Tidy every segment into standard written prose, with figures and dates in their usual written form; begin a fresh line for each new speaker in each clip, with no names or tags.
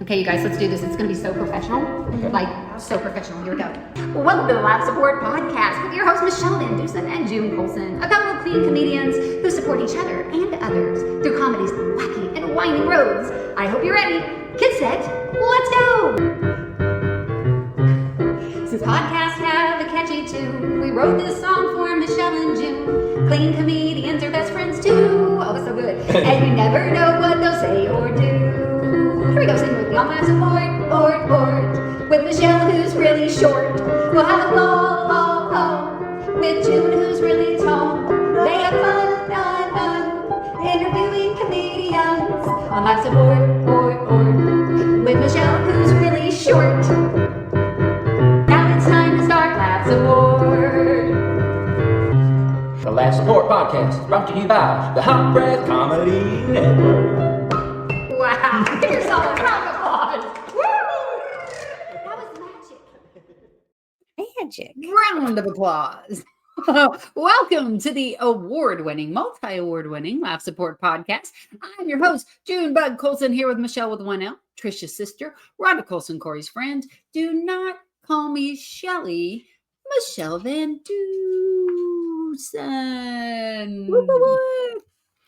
Okay, you guys, let's do this. It's going to be so professional. Like, so professional. Here we go. Well, welcome to the Live Support Podcast with your hosts, Michele VanDusen and June Colson, a couple of clean comedians who support each other and others through comedy's wacky and winding roads. I hope you're ready. Get set. Let's go. Since podcasts have a catchy tune, we wrote this song for Michele and June. Clean comedians are best friends too. Oh, it's so good. And you never know what they'll say or do. Here we go, sing with me on Live Support, with Michele, who's really short. We'll have a ball, with June, who's really tall. They have fun, interviewing comedians on Live Support, with Michele, who's really short. Now it's time to start Live Support.
The Live Support Podcast is brought to you by the Hot Breath Comedy Network.
Wow, give yourself a round of applause. Woo! That was magic. Round of applause. Welcome to the multi-award winning Live Support Podcast. I'm your host, June Bug Colson, here with Michele with 1L, Trisha's sister, Rhonda Colson, Corey's friend. Do not call me Shelly, Michele VanDusen.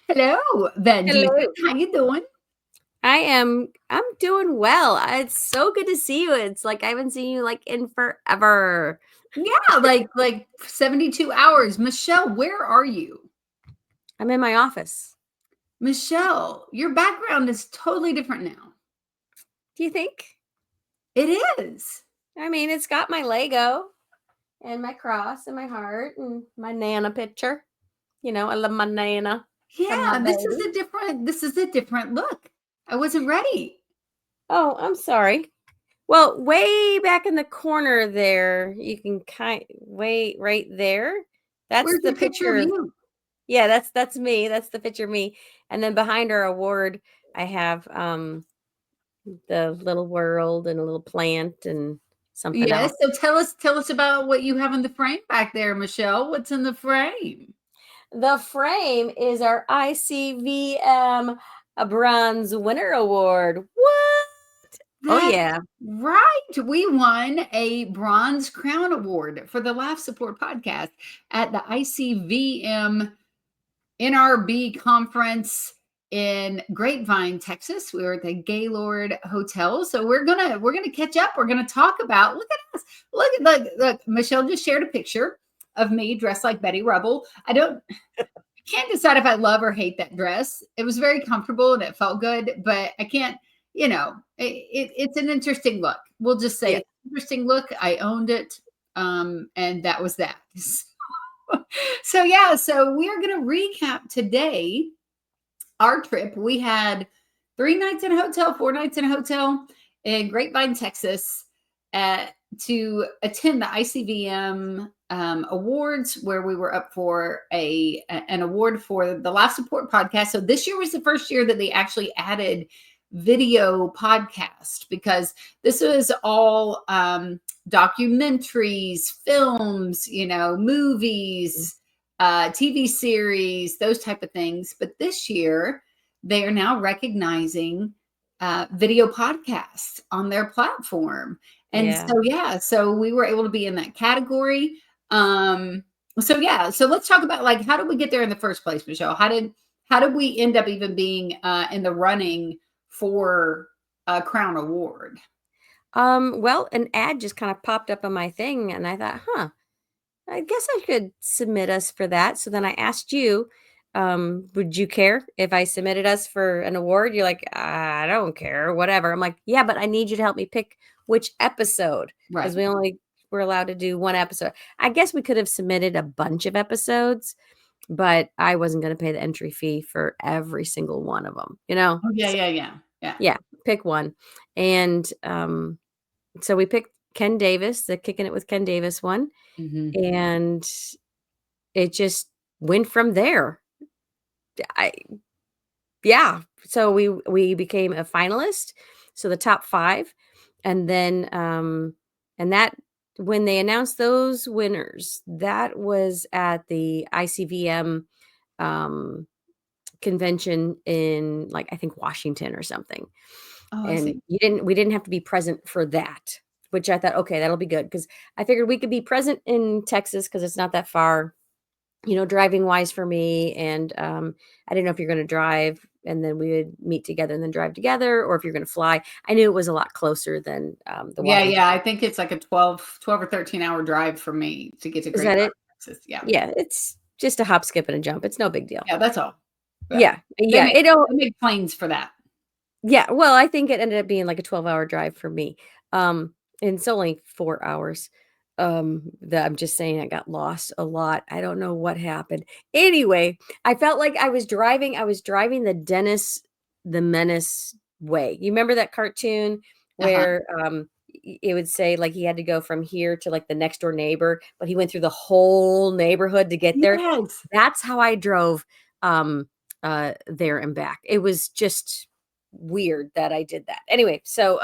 Hello, VanDusen. How you doing?
I'm doing well. It's so good to see you. It's like I haven't seen you like in forever.
Yeah, like 72 hours. Michele, where are you?
I'm in my office.
Michele, your background is totally different now.
Do you think?
It is.
I mean, it's got my Lego and my cross and my heart and my Nana picture. You know, I love my Nana.
Yeah, this is a different look. I wasn't ready.
Oh, I'm sorry. Well, way back in the corner there, you can right there. That's
Where's
the
picture of you?
Yeah, that's me. That's the picture of me. And then behind our award, I have the little world and a little plant and something else.
So tell us about what you have in the frame back there, Michele. What's in the frame?
The frame is our ICVM Bronze Winner Award. What? Oh, yeah.
Right. We won a Bronze Crown Award for the Live Support Podcast at the ICVM NRB conference in Grapevine, Texas. We were at the Gaylord Hotel. So we're gonna catch up. We're gonna talk about, look at us. Look, Michele just shared a picture of me dressed like Betty Rubble. I can't decide if I love or hate that dress. It was very comfortable and it felt good, but I can't, it's an interesting look. We'll just say It's an interesting look. I owned it. And that was that. So we're going to recap today our trip. We had 3 nights in a hotel, 4 nights in a hotel in Grapevine, Texas, to attend the ICVM awards, where we were up for an award for the Live Support Podcast. So this year was the first year that they actually added video podcast, because this was all documentaries, films, movies, TV series, those type of things. But this year they are now recognizing video podcasts on their platform. And so we were able to be in that category. So let's talk about, like, how did we get there in the first place, Michele? How did we end up even being in the running for a Crown Award?
Well, an ad just kind of popped up on my thing, and I thought, I guess I could submit us for that. So then I asked you, would you care if I submitted us for an award? You're like, I don't care, whatever. I'm like, yeah, but I need you to help me pick which episode, because we only were allowed to do 1 episode. I guess we could have submitted a bunch of episodes, but I wasn't going to pay the entry fee for every single one of them,
Oh, yeah.
Pick one. And so we picked Ken Davis, the Kicking It with Ken Davis one.
Mm-hmm.
And it just went from there. So we became a finalist, so the top 5. And then and that, when they announced those winners, that was at the ICVM convention in, like, I think Washington or something.
Oh, I
And
see.
we didn't have to be present for that, which I thought, okay, that'll be good because I figured we could be present in Texas because it's not that far, driving wise for me. And I didn't know if you're going to drive and then we would meet together and then drive together, or if you're going to fly. I knew it was a lot closer than the
Yeah,
Washington.
yeah. I think it's like a 12 or 13-hour drive for me to get to
Is that
Grapevine,
it?
Texas. Yeah.
Yeah, it's just a hop, skip, and a jump. It's no big deal.
Yeah, that's all. Yeah.
Yeah, yeah.
They make planes for that.
Yeah, well, I think it ended up being like a 12-hour drive for me. Um, and it's only 4 hours. That I'm just saying I got lost a lot. I don't know what happened. Anyway, I felt like I was driving the Dennis the Menace way. You remember that cartoon
Uh-huh.
where it would say like he had to go from here to like the next door neighbor, but he went through the whole neighborhood to get there.
Yes.
That's how I drove there and back. It was just weird that I did that. Anyway, so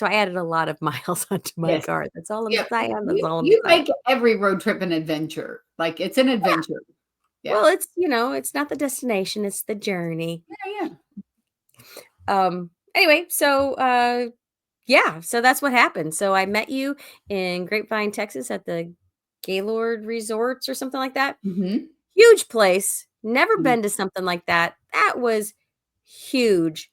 I added a lot of miles onto my
Yes.
car. That's all I'm
Yeah.
saying. That's all I'm
You
saying.
make every road trip an adventure. Like it's an
Yeah.
adventure. Yeah.
Well, it's it's not the destination, it's the journey.
Yeah, yeah.
Anyway, so yeah, so that's what happened. So I met you in Grapevine, Texas at the Gaylord Resorts or something like that.
Mhm.
Huge place. Never
Mhm.
been to something like that. That was huge.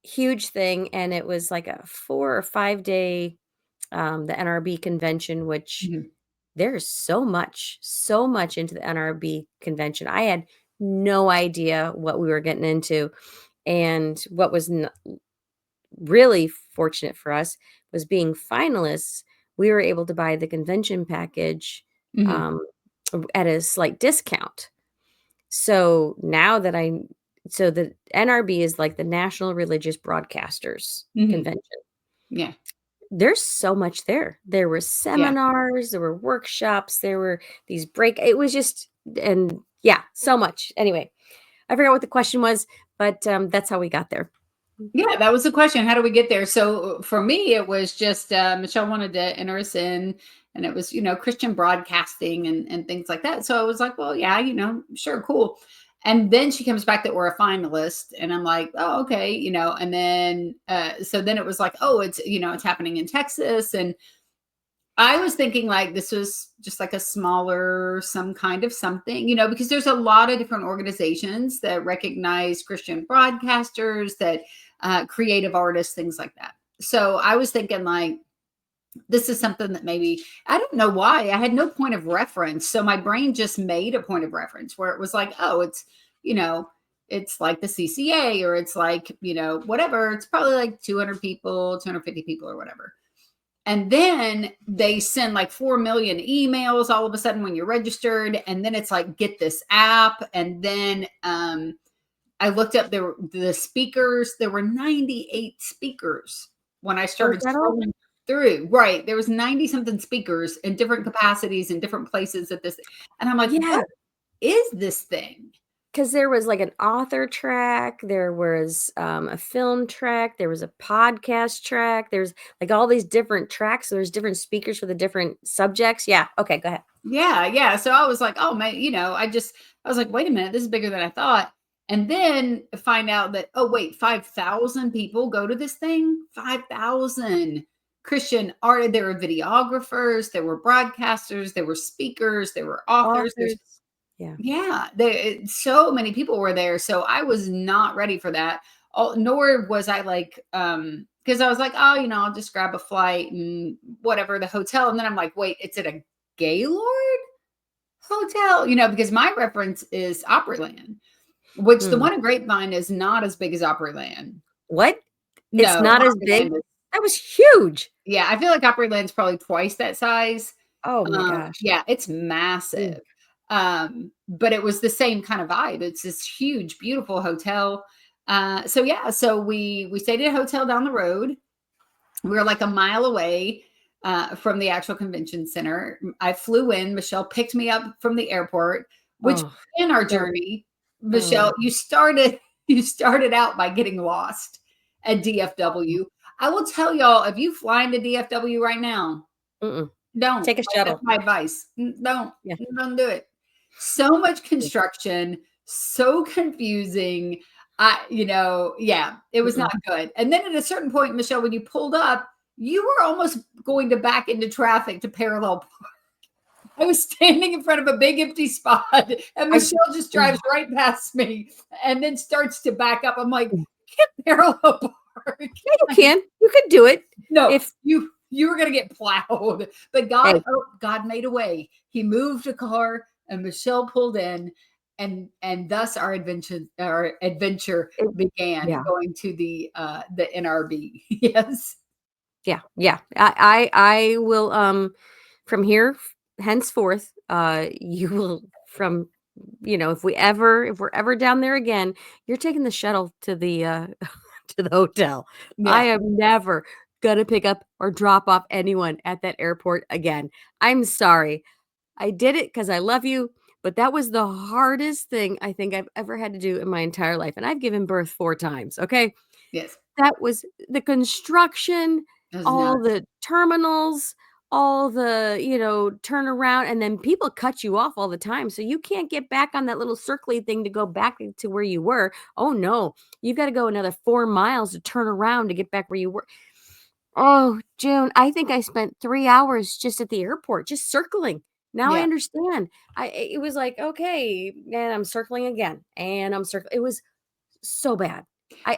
Huge thing, and it was like a 4 or 5 day, the NRB convention, which
Mhm.
there's so much into the NRB convention. I had no idea what we were getting into, and what was really fortunate for us was being finalists, we were able to buy the convention package,
Mhm.
um, at a slight discount. So now that so the NRB is like the National Religious Broadcasters
Mhm.
Convention.
Yeah.
There's so much there. There were
Yeah.
seminars, there were workshops, there were these it was just, and yeah, so much. Anyway, I forgot what the question was, but that's how we got there.
Yeah, that was the question. How do we get there? So for me, it was just Michelle wanted to enter us in, and it was Christian broadcasting and things like that. So I was like, well, yeah, sure, cool. And then she comes back that we're a finalist, and I'm like, oh, okay, And then so then it was like, oh, it's happening in Texas, and I was thinking like this was just like a smaller, some kind of something, because there's a lot of different organizations that recognize Christian broadcasters, that creative artists, things like that. So I was thinking like this is something that maybe I don't know why I had no point of reference. So my brain just made a point of reference where it was like, oh, you know, it's like the CCA or it's like, whatever. It's probably like 200 people, 250 people or whatever. And then they send like 4 million emails all of a sudden when you're registered. And then it's like, get this app. And then I looked up the speakers. There were 98 speakers when I
Oh, is
started
that all?
scrolling through. Right. There was 90 something speakers in different capacities in different places at this. And I'm like,
Yeah,
what is this thing?
because there was like an author track, there was a film track, there was a podcast track, there's like all these different tracks. So there's different speakers for the different subjects. Yeah. Okay, go ahead.
Yeah, yeah. So I was like, oh man, I was like, wait a minute, this is bigger than I thought. And then find out that, oh wait, 5,000 people go to this thing. 5,000 Christian art. There were videographers, there were broadcasters, there were speakers, there were authors. There's
Authors. Yeah.
yeah, so many people were there. So I was not ready for that. Nor was I like, because I was like, oh, I'll just grab a flight and whatever, the hotel. And then I'm like, wait, it's at a Gaylord hotel, because my reference is Opryland, which the
Hmm.
one in Grapevine is not as big as Opryland.
What? It's
No,
not as big?
Opryland is,
That was huge.
yeah, I feel like Opryland's probably twice that size.
Oh my gosh.
Yeah, it's
Mm.
massive. But it was the same kind of vibe. It's this huge, beautiful hotel. So yeah, so we stayed at a hotel down the road. We were like a mile away from the actual convention center. I flew in. Michelle picked me up from the airport, which
Oh,
in our
so
journey,
oh,
Michelle, you started out by getting lost at DFW. I will tell y'all, if you fly into DFW right now,
mm-mm.
don't.
Take a
Like, that's
shuttle.
my advice. Don't.
Yeah.
Don't do it. So much construction, so confusing. It was not good. And then at a certain point, Michele, when you pulled up, you were almost going to back into traffic to parallel. I was standing in front of a big empty spot, and Michele just drives right past me and then starts to back up. I'm like, can't parallel park.
Yeah, you can. You could do it.
No, if you were going to get plowed. But God made a way. He moved a car, and Michele pulled in, and thus our adventure began, going to the NRB. Yes.
Yeah. I will from here henceforth, you will if we're ever down there again, you're taking the shuttle to the to the hotel.
Yeah.
I am never gonna pick up or drop off anyone at that airport again. I'm sorry. I did it because I love you, but that was the hardest thing I think I've ever had to do in my entire life. And I've given birth 4 times. Okay.
Yes.
That was the construction, all the terminals, all the, turn around, and then people cut you off all the time. So you can't get back on that little circly thing to go back to where you were. Oh no, you've got to go another 4 miles to turn around to get back where you were. Oh, June, I think I spent 3 hours just at the airport, just circling. Now I understand. It was like, okay, and I'm circling again, and I'm circling. It was so bad.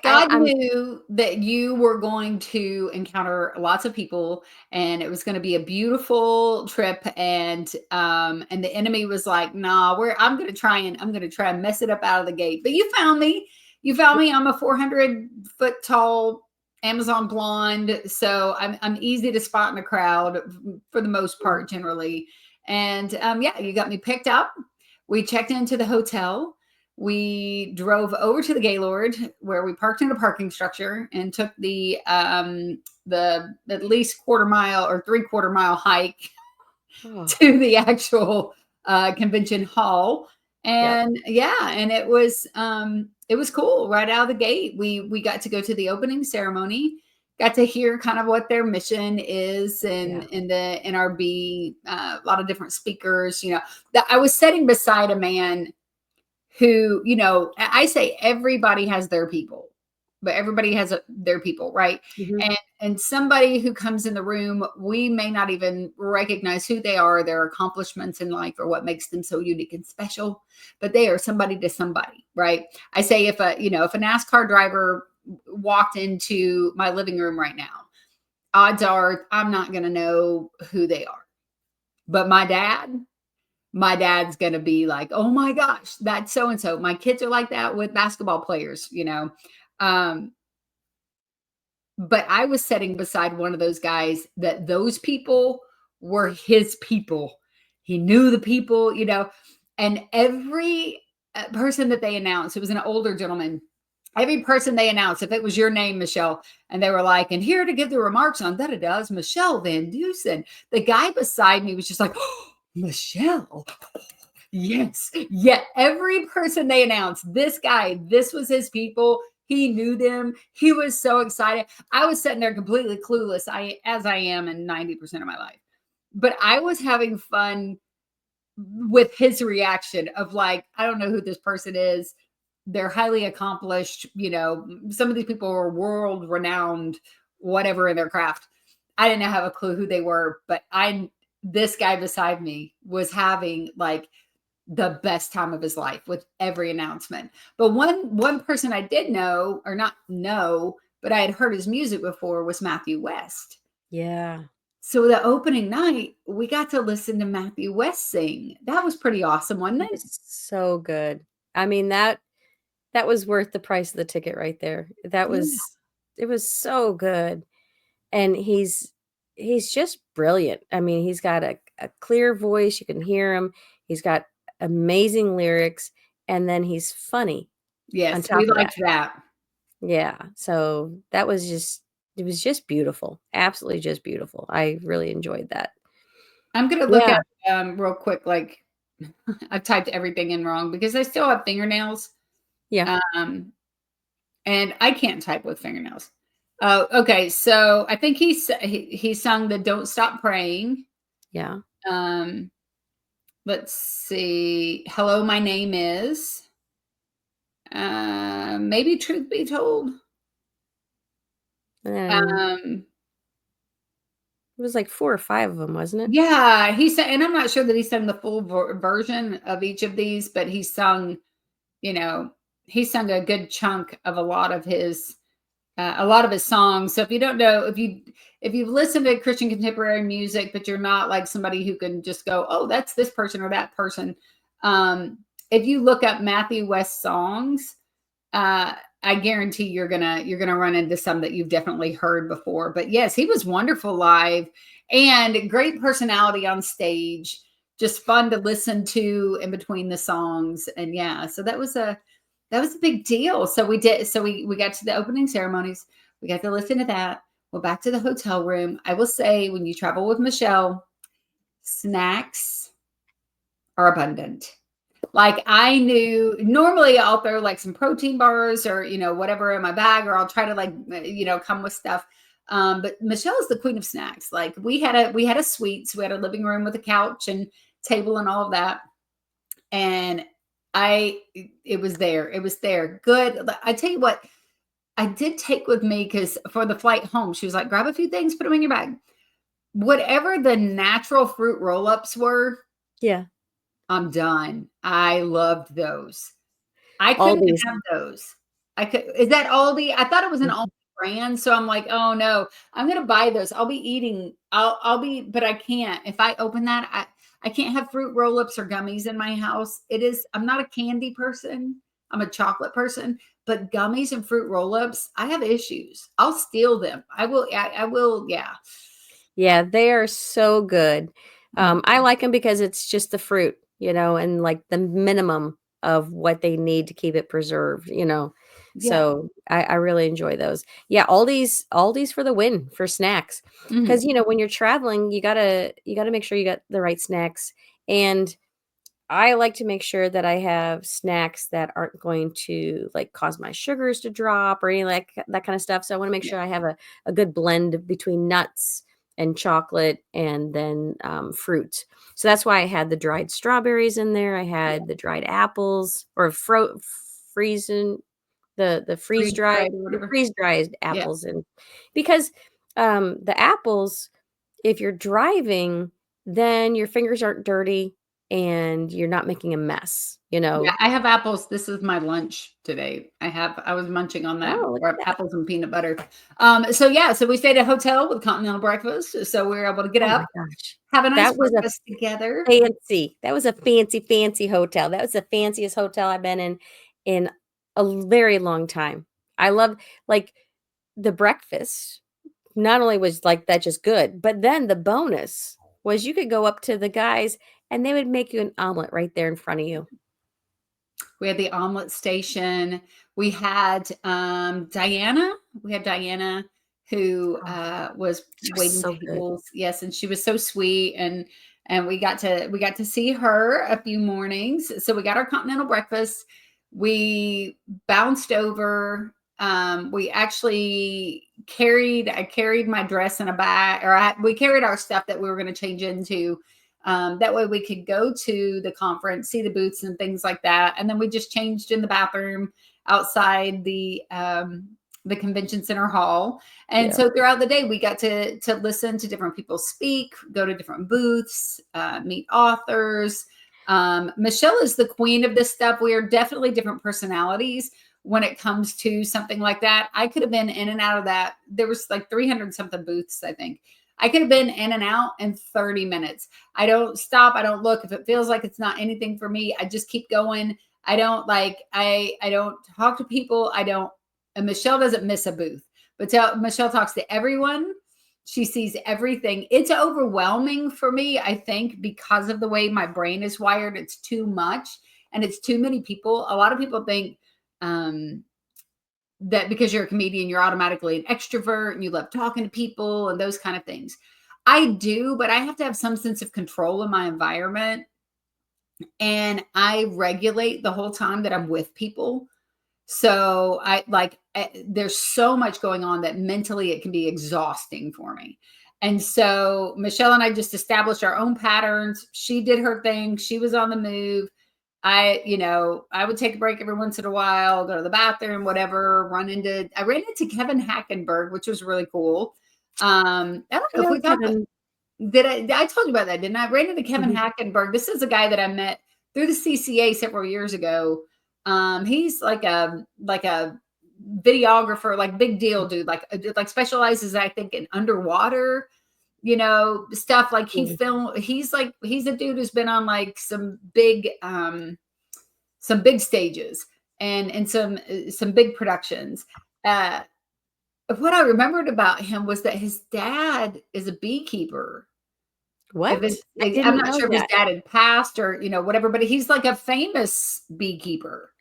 God knew that you were going to encounter lots of people, and it was going to be a beautiful trip. And the enemy was like, "Nah, I'm going to try and mess it up out of the gate." But you found me. I'm a 400-foot tall Amazon blonde, so I'm easy to spot in a crowd for the most part, generally. And you got me picked up. We checked into the hotel. We drove over to the Gaylord, where we parked in a parking structure and took the at least quarter-mile or three-quarter-mile hike to the actual convention hall. And and it was cool right out of the gate. We got to go to the opening ceremony, got to hear kind of what their mission is, and in the NRB, a lot of different speakers. That I was sitting beside a man who, I say everybody has their people, but everybody has their people, right?
Mhm.
And somebody who comes in the room, we may not even recognize who they are, their accomplishments in life, or what makes them so unique and special, but they are somebody to somebody, right? I say if a NASCAR driver walked into my living room right now, odds are I'm not going to know who they are. But my dad's going to be like, oh my gosh, that's so-and-so. My kids are like that with basketball players, but I was sitting beside one of those guys that those people were his people. He knew the people, and every person that they announced, it was an older gentleman. Every person they announced, if it was your name, Michele, and they were like, and here to give the remarks on that is Michele VanDusen. The guy beside me was just like, oh, Michele. Yes. Yeah. Every person they announced, this guy, this was his people. He knew them. He was so excited. I was sitting there completely clueless, as I am in 90% of my life. But I was having fun with his reaction of like, I don't know who this person is. They're highly accomplished. Some of these people are world renowned, whatever in their craft. I didn't have a clue who they were, but this guy beside me was having like the best time of his life with every announcement. But one person I did know, or not know, but I had heard his music before, was Matthew West.
Yeah.
So the opening night, we got to listen to Matthew West sing. That was pretty awesome, wasn't it?
It was so good. I mean, that was worth the price of the ticket right there. It was so good. And he's just brilliant. I mean, he's got a clear voice. You can hear him. He's got amazing lyrics, and then he's funny.
Yes, we liked that.
Yeah. So it was just beautiful. Absolutely just beautiful. I really enjoyed that.
I'm going to look at real quick, like I've typed everything in wrong because I still have fingernails.
Yeah.
And I can't type with fingernails. Oh, okay. So I think he sung the "Don't Stop Praying."
Yeah.
Let's see. "Hello, My Name Is." Maybe Truth Be Told.
And
Um,
it was like 4 or 5 of them, wasn't it?
yeah, he sang, and I'm not sure that he sung the full version of each of these, but he sung, you know, he sung a good chunk of a lot of his songs. So if you don't know, if you've listened to Christian contemporary music, but you're not like somebody who can just go, oh, that's this person or that person. If you look up Matthew West songs, I guarantee you're gonna run into some that you've definitely heard before. But yes, he was wonderful live and great personality on stage. Just fun to listen to in between the songs. And yeah, so that was a big deal. So we got to the opening ceremonies. We got to listen to that. We're back to the hotel room. I will say, when you travel with Michele, snacks are abundant. Like, I knew normally I'll throw like some protein bars or, whatever in my bag, or I'll try to like, come with stuff. But Michele is the queen of snacks. Like, we had a suite, so we had a living room with a couch and table and all of that. And it was there. It was there. Good. I tell you what, I did take with me, because for the flight home, she was like, grab a few things, put them in your bag. Whatever the natural fruit roll-ups were,
Yeah.
I'm done. I loved those. I couldn't
Aldi's.
have those. Is that Aldi? I thought it was an
Mhm.
Aldi brand, so I'm like, oh no, I'm gonna buy those. But I can't. If I open that, I can't have fruit roll-ups or gummies in my house. I'm not a candy person. I'm a chocolate person, but gummies and fruit roll-ups, I have issues. I'll steal them. I will, yeah.
Yeah, they are so good.
Mm,
I like them because it's just the fruit, and like the minimum of what they need to keep it preserved.
yeah.
So I really enjoy those. Yeah, Aldi's for the win for snacks.
Mhm.
Because when you're traveling, you gotta make sure you got the right snacks. And I like to make sure that I have snacks that aren't going to like cause my sugars to drop or any like that kind of stuff. So I want to make
Yeah.
sure I have a good blend between nuts and chocolate and then fruit. So that's why I had the dried strawberries in there. I
Yeah.
had the dried apples or freezing the freeze
Freeze
dried
dried or
the
whatever.
freeze dried
Yeah.
apples and because the apples, if you're driving, then your fingers aren't dirty and you're not making a mess.
Yeah, I have apples. This is my lunch today. I was munching on that
Oh, look at
before,
that.
apples and peanut butter. So yeah, so we stayed at a hotel with continental breakfast. So we were able to get
Oh my
up,
gosh.
have a nice
That was a
breakfast together.
that was a fancy, fancy hotel. That was the fanciest hotel I've been in a very long time. I love like the breakfast. Not only was like that just good, but then the bonus was you could go up to the guys and they would make you an omelet right there in front of you.
We had the omelet station. We had Diana. We had Diana, who
Oh,
was
she was
waiting
so good.
tables. Yes, and she was so sweet, and we got to see her a few mornings. So we got our continental breakfast. We bounced over. We actually I carried my dress in a bag, or we carried our stuff that we were going to change into. That way we could go to the conference, see the booths and things like that. And then we just changed in the bathroom outside the convention center hall. And
Yeah.
so throughout the day, we got to listen to different people speak, go to different booths, meet authors. Michele is the queen of this stuff. We are definitely different personalities when it comes to something like that. I could have been in and out of that. There was like 300 something booths, I think. I could have been in and out in 30 minutes. I don't stop. I don't look. If it feels like it's not anything for me, I just keep going. I don't I don't talk to people. I don't, and Michele doesn't miss a booth, but Michele talks to everyone. She sees everything. It's overwhelming for me, I think, because of the way my brain is wired. It's too much and it's too many people. A lot of people think, um, that because you're a comedian, you're automatically an extrovert and you love talking to people and those kind of things. I do, but I have to have some sense of control in my environment. And I regulate the whole time that I'm with people. So there's so much going on that mentally it can be exhausting for me. And so Michele and I just established our own patterns. She did her thing. She was on the move. I would take a break every once in a while, go to the bathroom, whatever, I ran into Kevin Hackenberg, which was really cool. I don't
I
know if
know
we talked about,
Kevin.
I told you about that, didn't I? I ran into Kevin
Mhm.
Hackenberg. This is a guy that I met through the CCA several years ago. He's like a videographer, like big deal dude, like specializes, I think, in underwater, stuff. Like
Mhm.
he's a dude who's been on like some big stages and some big productions. Uh, what I remembered about him was that his dad is a beekeeper.
What? I
I'm
didn't
not
know
sure if his
that.
dad had passed or whatever, but he's like a famous beekeeper.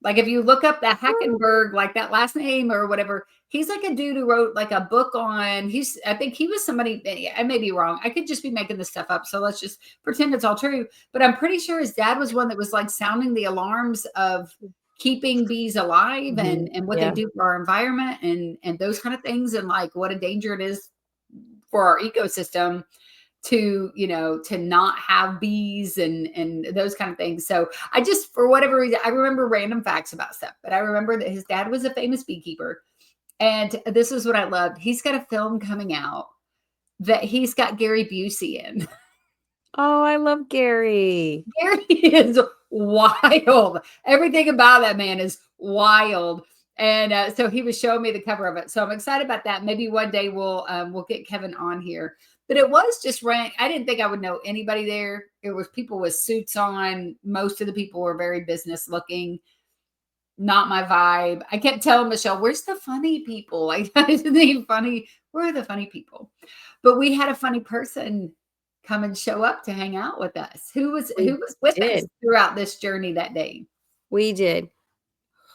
Like if you look up the
Oh,
Hackenberg, like that last name or whatever, he's like a dude who wrote like a book on. I think he was somebody. I may be wrong. I could just be making this stuff up. So let's just pretend it's all true. But I'm pretty sure his dad was one that was like sounding the alarms of keeping bees alive
mhm.
and what they
Yeah.
do for our environment and those kind of things, and like what a danger it is for our ecosystem to not have bees and those kind of things. So I just, for whatever reason, I remember random facts about stuff, but I remember that his dad was a famous beekeeper. And this is what I loved. He's got a film coming out that he's got Gary Busey in.
Oh, I love Gary.
Gary is wild. Everything about that man is wild. And so he was showing me the cover of it. So I'm excited about that. Maybe one day we'll get Kevin on here. But it was just rank. I didn't think I would know anybody there. It was people with suits on. Most of the people were very business looking. Not my vibe. I kept telling Michelle, "Where's the funny people? Like, isn't he funny? Where are the funny people?" But we had a funny person come and show up to hang out with us. Who was
We
who was with us
did.
throughout this journey that day?
We did.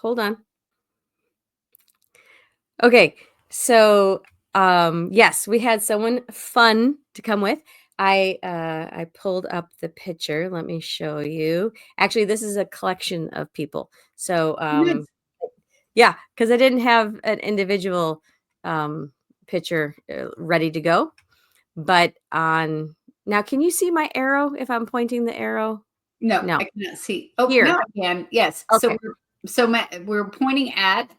Hold on. Okay. So, yes, we had someone fun to come with. I pulled up the picture. Let me show you. Actually, this is a collection of people. So,
Yes.
yeah, because I didn't have an individual um picture ready to go. But on now, can you see my arrow if I'm pointing the arrow?
No,
No.
I cannot see. Oh, now
Here.
I can. Yes.
Okay.
We're pointing at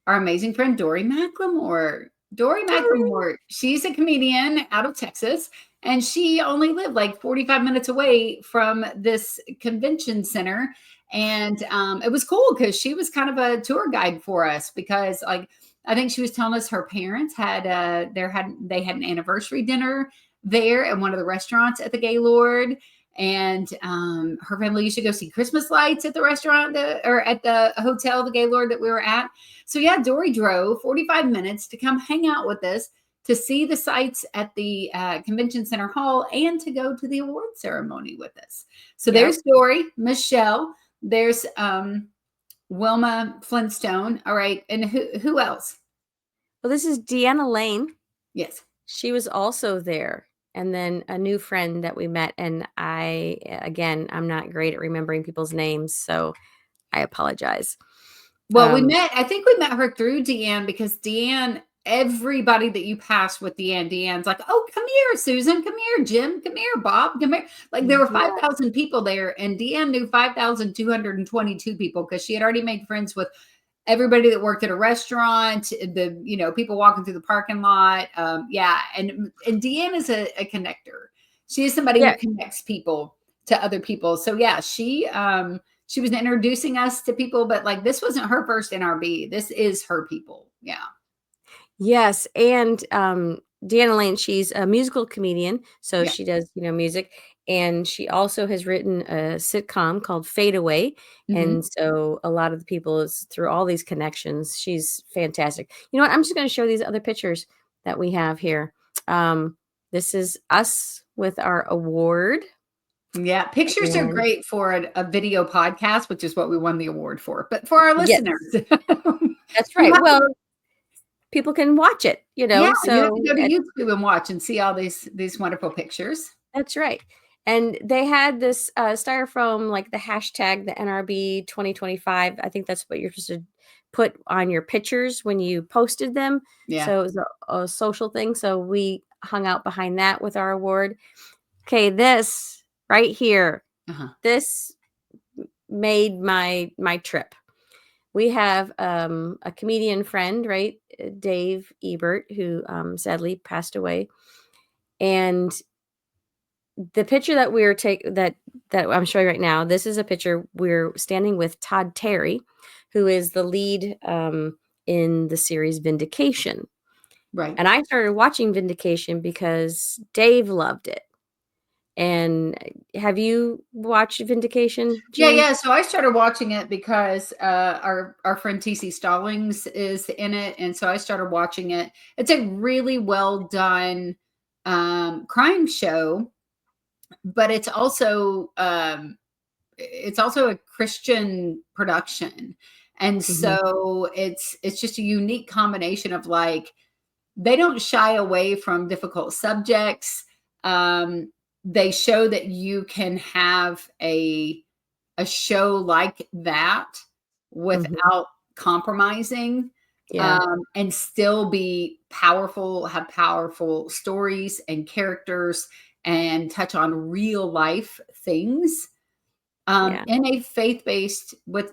our amazing friend Dory McLemore. Dory
Dory.
McLemore, she's a comedian out of Texas, and she only lived like 45 minutes away from this convention center. And it was cool because she was kind of a tour guide for us because, like, I think she was telling us her parents they had an anniversary dinner there at one of the restaurants at the Gaylord, and her family used to go see Christmas lights at the restaurant or at the hotel, the Gaylord that we were at. So yeah, Dory drove 45 minutes to come hang out with us, to see the sights at the convention center hall, and to go to the award ceremony with us. So
Yep.
there's Dory, Michelle, there's Wilma Flintstone. All right, and who else?
Well, this is Deanna Lane.
Yes.
She was also there. And then a new friend that we met. And again, I'm not great at remembering people's names. So I apologize.
Well,
Um,
I think we met her through Deanne because Deanne, everybody that you pass with Deanne's like, oh, come here, Susan, come here, Jim, come here, Bob, come here. Like there were
yeah.
5,000 people there, and Deanne knew 5,222 people because she had already made friends with everybody that worked at a restaurant, people walking through the parking lot. Yeah. And Deanne is a connector. She is somebody who
Yeah.
connects people to other people. So yeah, she was introducing us to people, but like this wasn't her first NRB. This is her people. Yeah.
Yes. And Deanna Lane, she's a musical comedian. So
Yeah.
she does, music. And she also has written a sitcom called Fade Away.
Hmm.
And so a lot of the people is through all these connections. She's fantastic. You know what? I'm just going to show these other pictures that we have here. Um, this is us with our award.
Yeah. Pictures are
And
great for a video podcast, which is what we won the award for. But for our
yes,
listeners,
that's
you
right.
have
Well, people can watch it,
yeah, you have to
so
go to YouTube and watch and see all these wonderful pictures.
that's right. And they had this styrofoam, like the hashtag, the NRB 2025. I think that's what you're supposed to put on your pictures when you posted them.
Yeah.
So it was a social thing. So we hung out behind that with our award. Okay, this right here,
Uh-huh.
this made my trip. We have a comedian friend, right? Dave Ebert, who sadly passed away. And the picture that we're that I'm showing right now, this is a picture we're standing with Todd Terry, who is the lead in the series Vindication.
Right.
And I started watching Vindication because Dave loved it. And have you watched Vindication,
Yeah,
Jean?
yeah. So I started watching it because our friend TC Stallings is in it, and so I started watching it. It's a really well done crime show, but it's also a Christian production, and
Mhm.
so it's just a unique combination of like they don't shy away from difficult subjects. They show that you can have a show like that
Mhm.
without compromising,
Yeah.
and still be powerful, have powerful stories and characters, and touch on real life things,
Yeah.
in a faith-based with,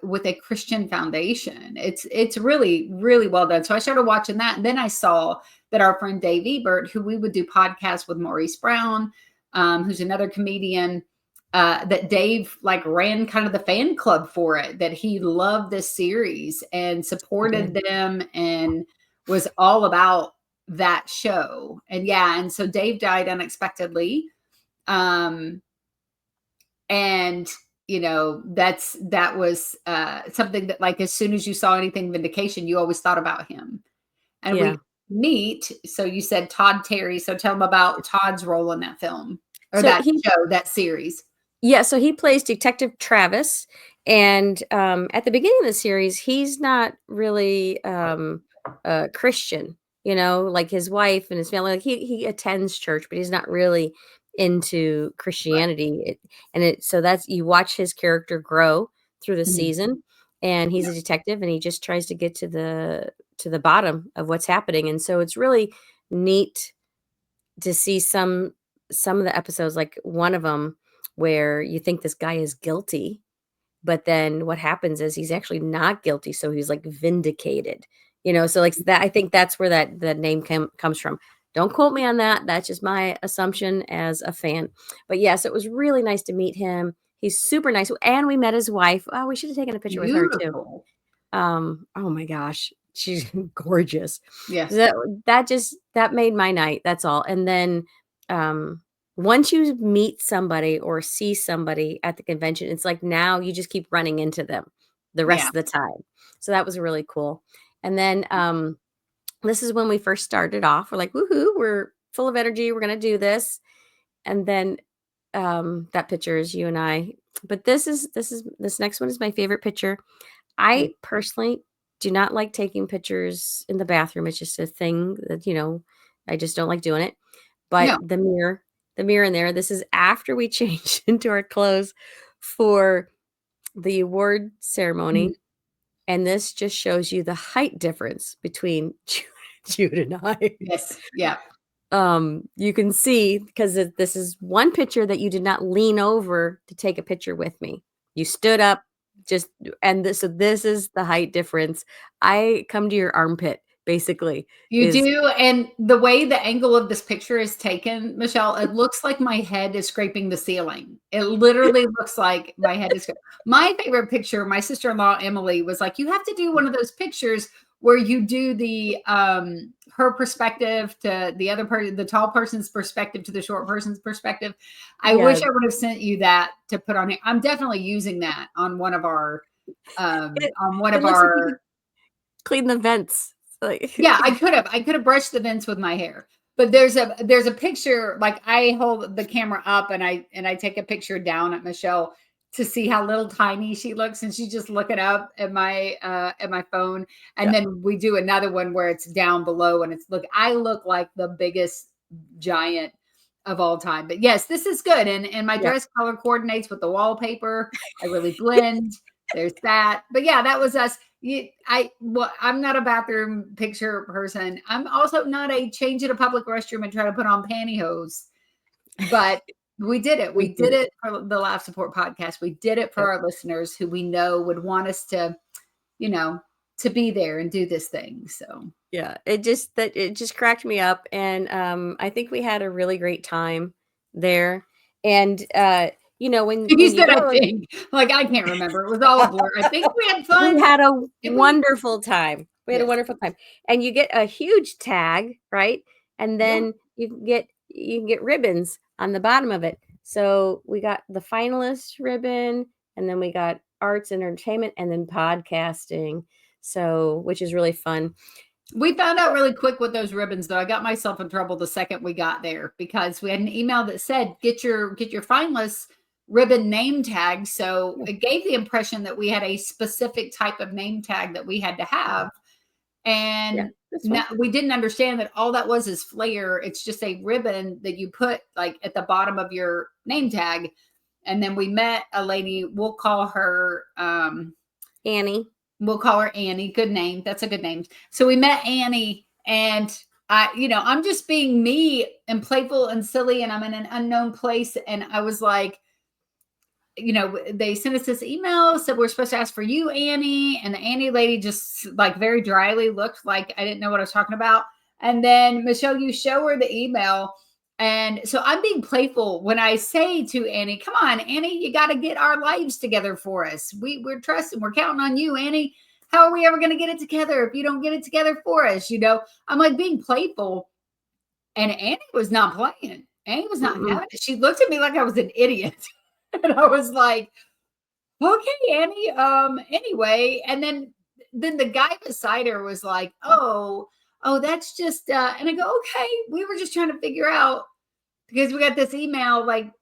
with a Christian foundation. It's really, really well done. So I started watching that, and then I saw that our friend Dave Ebert, who we would do podcasts with Maurice Brown, who's another comedian, that Dave like ran kind of the fan club for it, that he loved this series and
He
supported
did.
them and was all about that show. And yeah, and so Dave died unexpectedly. Um, and that was something that, like, as soon as you saw anything Vindication, you always thought about him. And
Yeah.
we meet, so you said Todd Terry, so tell him about Todd's role in that film, or
So
that
he
show, that series.
Yeah, so he plays Detective Travis, and, at the beginning of the series, he's not really, a Christian, like his wife and his family, like, he attends church, but he's not really into Christianity, so that's you watch his character grow through the
Mhm.
season, and he's
Yeah.
a detective, and he just tries to get to the bottom of what's happening, and so it's really neat to see some of the episodes, like one of them where you think this guy is guilty, but then what happens is he's actually not guilty, so he's, like, vindicated, so, like, that I think that's where that name comes from. Don't quote me on that, that's just my assumption as a fan. But, yes, it was really nice to meet him. He's super nice, and we met his wife. Oh, we should have taken a picture with her too.
Beautiful.
Oh my gosh, she's gorgeous.
Yes.
That that made my night, that's all, and then, um, once you meet somebody or see somebody at the convention, it's like now you just keep running into them the rest
Yeah.
of the time. So that was really cool. And then, this is when we first started off. We're like, "Woohoo, we're full of energy, we're gonna do this." And then, that picture is you and I. But this next one is my favorite picture.
Mm.
I personally do not like taking pictures in the bathroom. It's just a thing that, I just don't like doing it. But
No.
the mirror in there, this is after we changed into our clothes for the award
Mhm.
ceremony. And this just shows you the height difference between Jude and I.
Yes. Yeah.
You can see because this is one picture that you did not lean over to take a picture with me. You stood up, just so this is the height difference. I come to your armpit, basically.
You
Is
do, and the way the angle of this picture is taken, Michelle, it looks like my head is scraping the ceiling. It literally looks like my head is my favorite picture, my sister-in-law, Emily, was like, "You have to do one of those pictures where you do the, her perspective to the other person, the tall person's perspective to the short person's perspective." I wish
yeah,
I would have sent you that to put on here. I'm definitely using that
it
on one
it
of
looks like you
our
could clean the vents.
yeah,
Like
I could have. I could have brushed the vents with my hair. But there's a picture, like I hold the camera up and I take a picture down at Michelle to see how little tiny she looks, and she's just looking up at my phone.
yeah,
And then we do another one where it's down below and I look like the biggest giant of all time. But yes, this is good. And my
yeah.
dress color coordinates with the wallpaper. I really blend. There's that. But yeah, that was us. I'm not a bathroom picture person. I'm also not a change in a public restroom and try to put on pantyhose. But We did it.
We
We did it for the Life Support Podcast. We did it for
Yep.
our listeners who we know would want us to, to be there and do this thing. So
Yeah, it just cracked me up, and I think we had a really great time there. And when
you
you
said, I
go,
think, like, I can't remember. It was all a blur. I think we had fun.
we had a
Did we?
wonderful time. We had a
Yes.
wonderful time, and you get a huge tag, right? And then you can get ribbons on the bottom of it. So we got the finalist ribbon, and then we got arts and entertainment, and then podcasting. So, which is really fun.
We found out really quick with those ribbons, though. I got myself in trouble the second we got there because we had an email that said, get your finalists ribbon name tag. So it gave the impression that we had a specific type of name tag that we had to have. And we didn't understand that all that was is flair. It's just a ribbon that you put like at the bottom of your name tag. And then we met a lady, we'll call her
Annie.
We'll call her Annie. Good name. That's a good name. So we met Annie, and I'm just being me and playful and silly, and I'm in an unknown place. And I was like, they sent us this email, said we're supposed to ask for you, Annie. And the Annie lady just like very dryly looked like I didn't know what I was talking about. And then Michele, you show her the email. And so I'm being playful when I say to Annie, come on, Annie, you got to get our lives together for us. We're trusting, we're counting on you, Annie. How are we ever going to get it together if you don't get it together for us? I'm like being playful. And Annie was not playing. Annie was not having it. She looked at me like I was an idiot. And I was like, okay, Annie. Anyway, and then the guy beside her was like, oh, that's just and I go, okay, we were just trying to figure out because we got this email like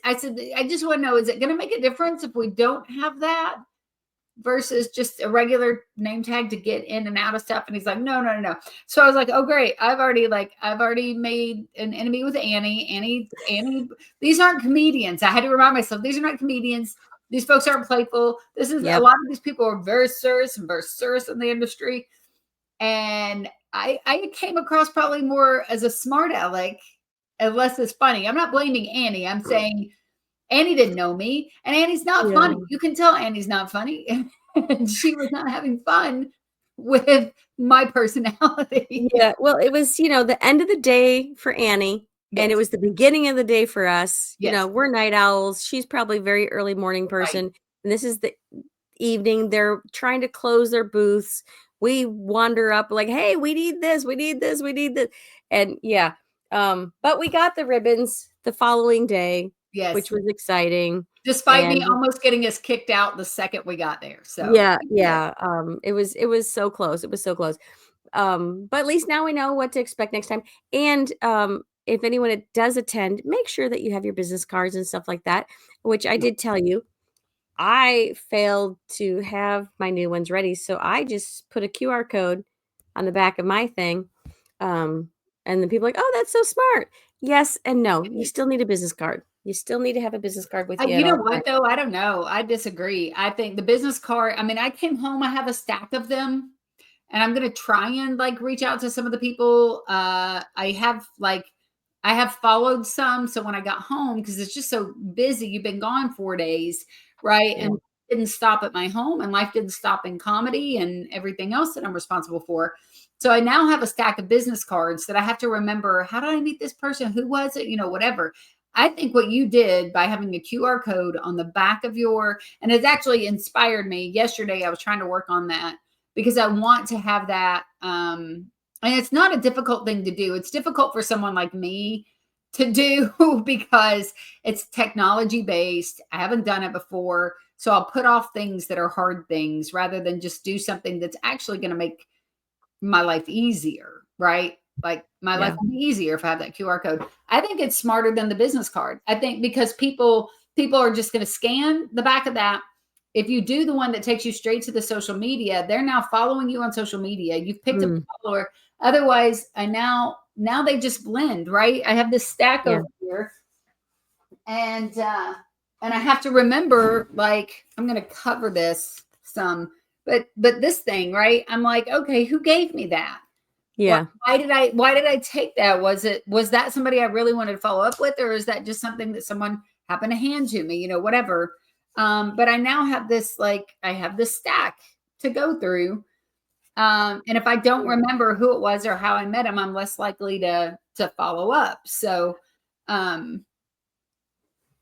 I said, I just want to know, is it going to make a difference if we don't have that versus just a regular name tag to get in and out of stuff? And he's like, no. So I was like, oh great, I've already made an enemy with Annie. These aren't comedians. I had to remind myself, these are not comedians. These folks aren't playful. This is a lot of these people are very serious in the industry. And I came across probably more as a smart aleck and less as funny. I'm not blaming Annie. I'm saying Annie didn't know me, and Annie's not funny. You can tell Annie's not funny. And she was not having fun with my personality.
Yeah. Well, it was, the end of the day for Annie.
Yes.
And it was the beginning of the day for us.
Yes.
We're night owls. She's probably a very early morning person. Right. And this is the evening. They're trying to close their booths. We wander up like, hey, we need this. We need this. We need this. And yeah. But we got the ribbons the following day. Yes. Which was exciting.
Despite me almost getting us kicked out the second we got there. So
yeah. It was so close. It was so close. But at least now we know what to expect next time. And if anyone does attend, make sure that you have your business cards and stuff like that, which I did tell you. I failed to have my new ones ready. So I just put a QR code on the back of my thing. And then people are like, oh, that's so smart. Yes and no. You still need a business card. You still need to have a business card with you.
You know what, though? I don't know. I disagree. I think the business card, I came home, I have a stack of them, and I'm going to try and like reach out to some of the people. I have followed some. So when I got home, because it's just so busy, you've been gone 4 days, right? Yeah. And didn't stop at my home, and life didn't stop in comedy and everything else that I'm responsible for. So I now have a stack of business cards that I have to remember. How did I meet this person? Who was it? Whatever. I think what you did by having a QR code on the back of and it's actually inspired me. Yesterday, I was trying to work on that because I want to have that. And it's not a difficult thing to do. It's difficult for someone like me to do because it's technology based. I haven't done it before. So I'll put off things that are hard things rather than just do something that's actually going to make my life easier, right? Like my life would be easier if I have that QR code. I think it's smarter than the business card. I think because people are just going to scan the back of that. If you do the one that takes you straight to the social media, they're now following you on social media. You've picked up a follower. Otherwise, now they just blend, right? I have this stack over here, and I have to remember, like, I'm going to cover this some, but this thing, right? I'm like, okay, who gave me that?
Yeah.
Why did I take that? Was that somebody I really wanted to follow up with, or is that just something that someone happened to hand to me, whatever. But I now have this, I have this stack to go through. And if I don't remember who it was or how I met him, I'm less likely to follow up. So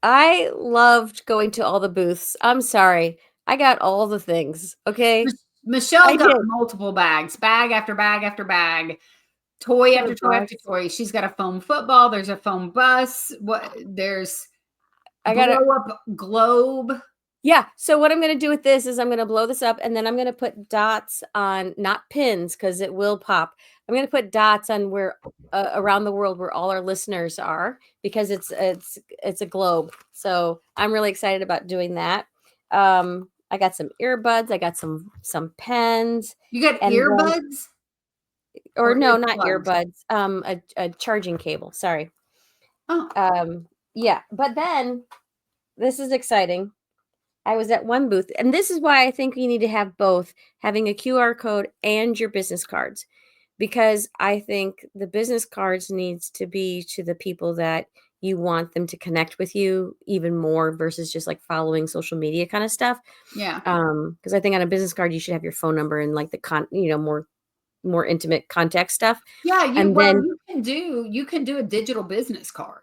I loved going to all the booths. I'm sorry. I got all the things. Okay.
Michele
I
got
did.
multiple bags, bag after bag after bag, toy after toy after toy. She's got a foam football. There's a foam bus. There's
I got
blow up globe.
Yeah. So what I'm going to do with this is I'm going to blow this up and then I'm going to put dots on, not pins because it will pop. I'm going to put dots on where around the world where all our listeners are, because it's a globe. So I'm really excited about doing that. I got some earbuds. I got some pens.
You got
and
earbuds?
or no, not
earplugs?
earbuds. A charging cable. Sorry.
Oh.
Yeah. But then this is exciting. I was at one booth, and this is why I think you need to have both, having a QR code and your business cards, because I think the business cards needs to be to the people that you want them to connect with you even more versus just like following social media kind of stuff.
Yeah.
Because I think on a business card you should have your phone number and like the more intimate contact stuff.
Yeah,
And then
you can do a digital business card.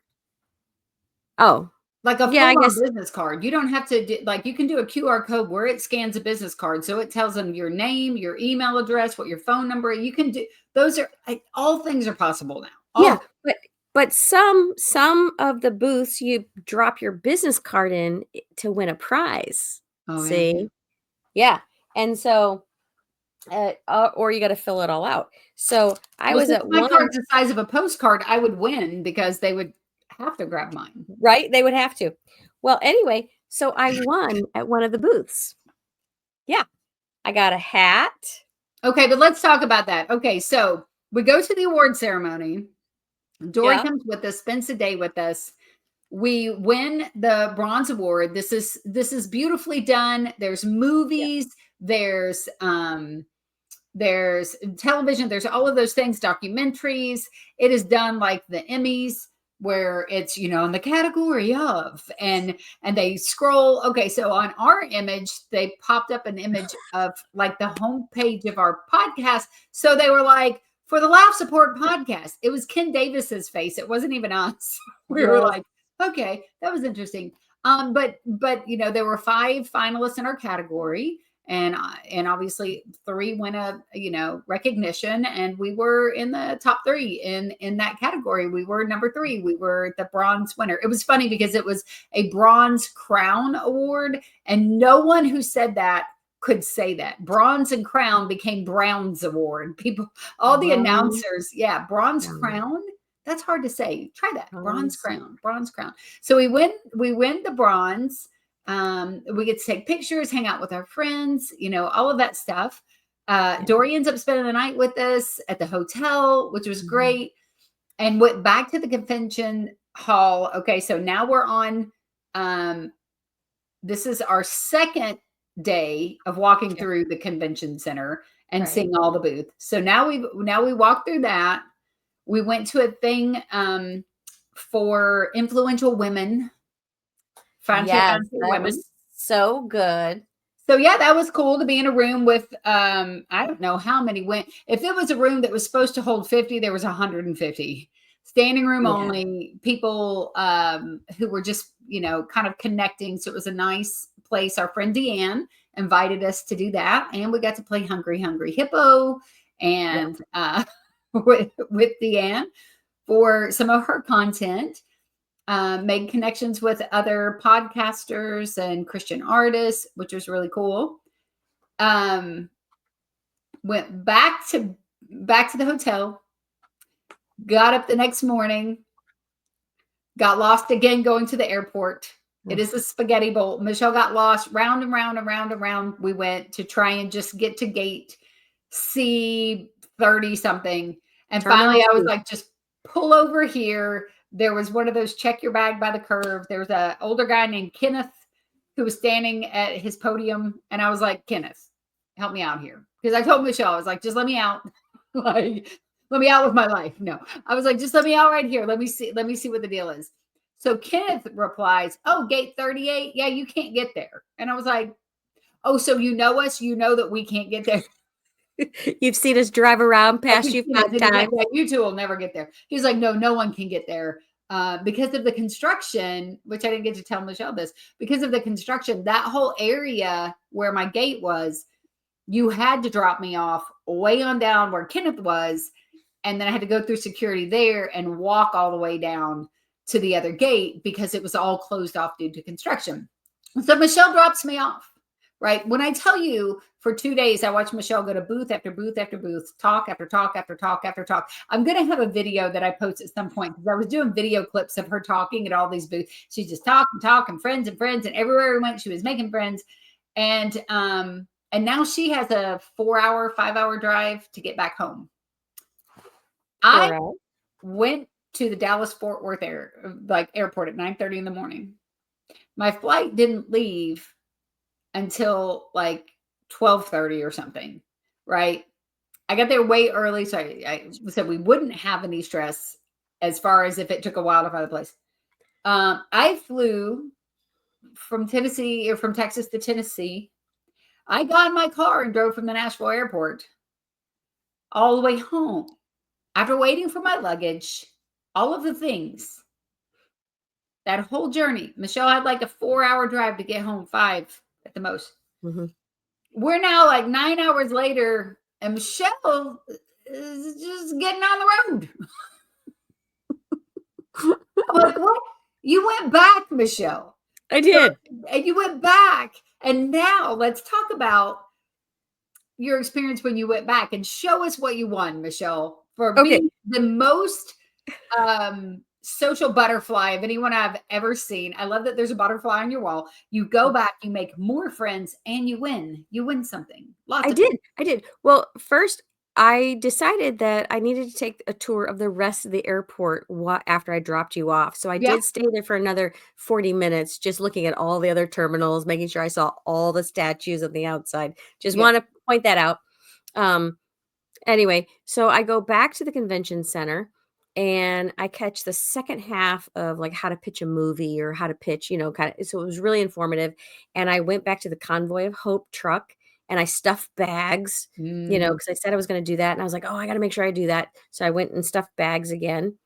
Oh,
like a
yeah, I
full-on
guess
business card. You don't have to do, you can do a QR code where it scans a business card. So it tells them your name, your email address, what your phone number. You can do, those are, all things are possible now.
Yeah, but some of the booths you drop your business card in to win a prize.
Oh, yeah.
See? Yeah. And so or you got to fill it all out. So I was at
my
one,
card's the size of a postcard, I would win because they would have to grab mine.
right? They would have to. Well, anyway, so I won at one of the booths. Yeah. I got a hat.
Okay, but let's talk about that. Okay, so we go to the award ceremony. Dory comes with us, spends the day with us. We win the bronze award. This is beautifully done. There's movies, there's television, there's all of those things, documentaries. It is done like the Emmys, where it's, in the category of, and they scroll. Okay, so on our image, they popped up an image of like the homepage of our podcast. So they were like, for the Laugh Support podcast, it was Ken Davis's face. It wasn't even us. We were like, okay, that was interesting. But there were 5 finalists in our category, and obviously 3 win a recognition, and we were in the top 3 in that category. We were number 3. We were the bronze winner. It was funny because it was a bronze crown award, and no one who said that could say that. Bronze and crown became Brown's award. People, all the announcers, bronze crown. That's hard to say. Try that. Bronze crown. So we win the bronze. We get to take pictures, hang out with our friends, all of that stuff. Dory ends up spending the night with us at the hotel, which was great, and went back to the convention hall. Okay, so now we're on, this is our second day of walking through the convention center and seeing all the booths. So now we walk through that. We went to a thing for influential women.
Yes, that was so good.
So that was cool to be in a room with I don't know how many went. If it was a room that was supposed to hold 50, there was 150. Standing room only, people who were just, kind of connecting. So it was a nice place. Our friend Deanne invited us to do that, and we got to play Hungry Hungry Hippo and with Deanne for some of her content. Made connections with other podcasters and Christian artists, which was really cool. Went back to the hotel, got up the next morning, got lost again going to the airport. It is a spaghetti bowl. Michele got lost, round and round and round and round. We went to try and just get to gate C30 something. And finally I was like, just pull over here. There was one of those check your bag by the curve. There was an older guy named Kenneth who was standing at his podium. And I was like, Kenneth, help me out here. Because I told Michele, I was like, just let me out. Let me out with my life. No, I was like, just let me out right here. Let me see what the deal is. So Kenneth replies, oh, gate 38. Yeah, you can't get there. And I was like, oh, so you know us, you know that we can't get there.
You've seen us drive around past you 5 times.
Yeah, you two will never get there. He's like, no one can get there because of the construction, which I didn't get to tell Michele this. Because of the construction, that whole area where my gate was, you had to drop me off way on down where Kenneth was. And then I had to go through security there and walk all the way down to the other gate because it was all closed off due to construction. So Michele drops me off, right? When I tell you for 2 days, I watched Michele go to booth after booth after booth, talk after talk after talk after talk. I'm going to have a video that I post at some point because I was doing video clips of her talking at all these booths. She just talk and friends. And everywhere we went, she was making friends. And now she has a 4-hour, 5-hour drive to get back home. I went to the Dallas Fort Worth airport at 9:30 in the morning. My flight didn't leave until like 12:30 or something, right? I got there way early, so I said we wouldn't have any stress as far as if it took a while to find a place. I flew from Texas to Tennessee. I got in my car and drove from the Nashville airport all the way home. After waiting for my luggage, all of the things, that whole journey, Michele had like a 4-hour drive to get home, 5 at the most.
Mm-hmm.
We're now like 9 hours later, and Michele is just getting on the road. I'm like, what? You went back, Michele.
I did.
And you went back. And now let's talk about your experience when you went back and show us what you won, Michele, for being the most social butterfly of anyone I've ever seen. I love that there's a butterfly on your wall. You go back, you make more friends, and you win. You win something.
I did. Well, first, I decided that I needed to take a tour of the rest of the airport after I dropped you off. So I did stay there for another 40 minutes, just looking at all the other terminals, making sure I saw all the statues on the outside. Just want to point that out. Anyway, so I go back to the convention center and I catch the second half of like how to pitch a movie or how to pitch, so it was really informative. And I went back to the Convoy of Hope truck and I stuffed bags, because I said I was going to do that. And I was like, oh, I got to make sure I do that. So I went and stuffed bags again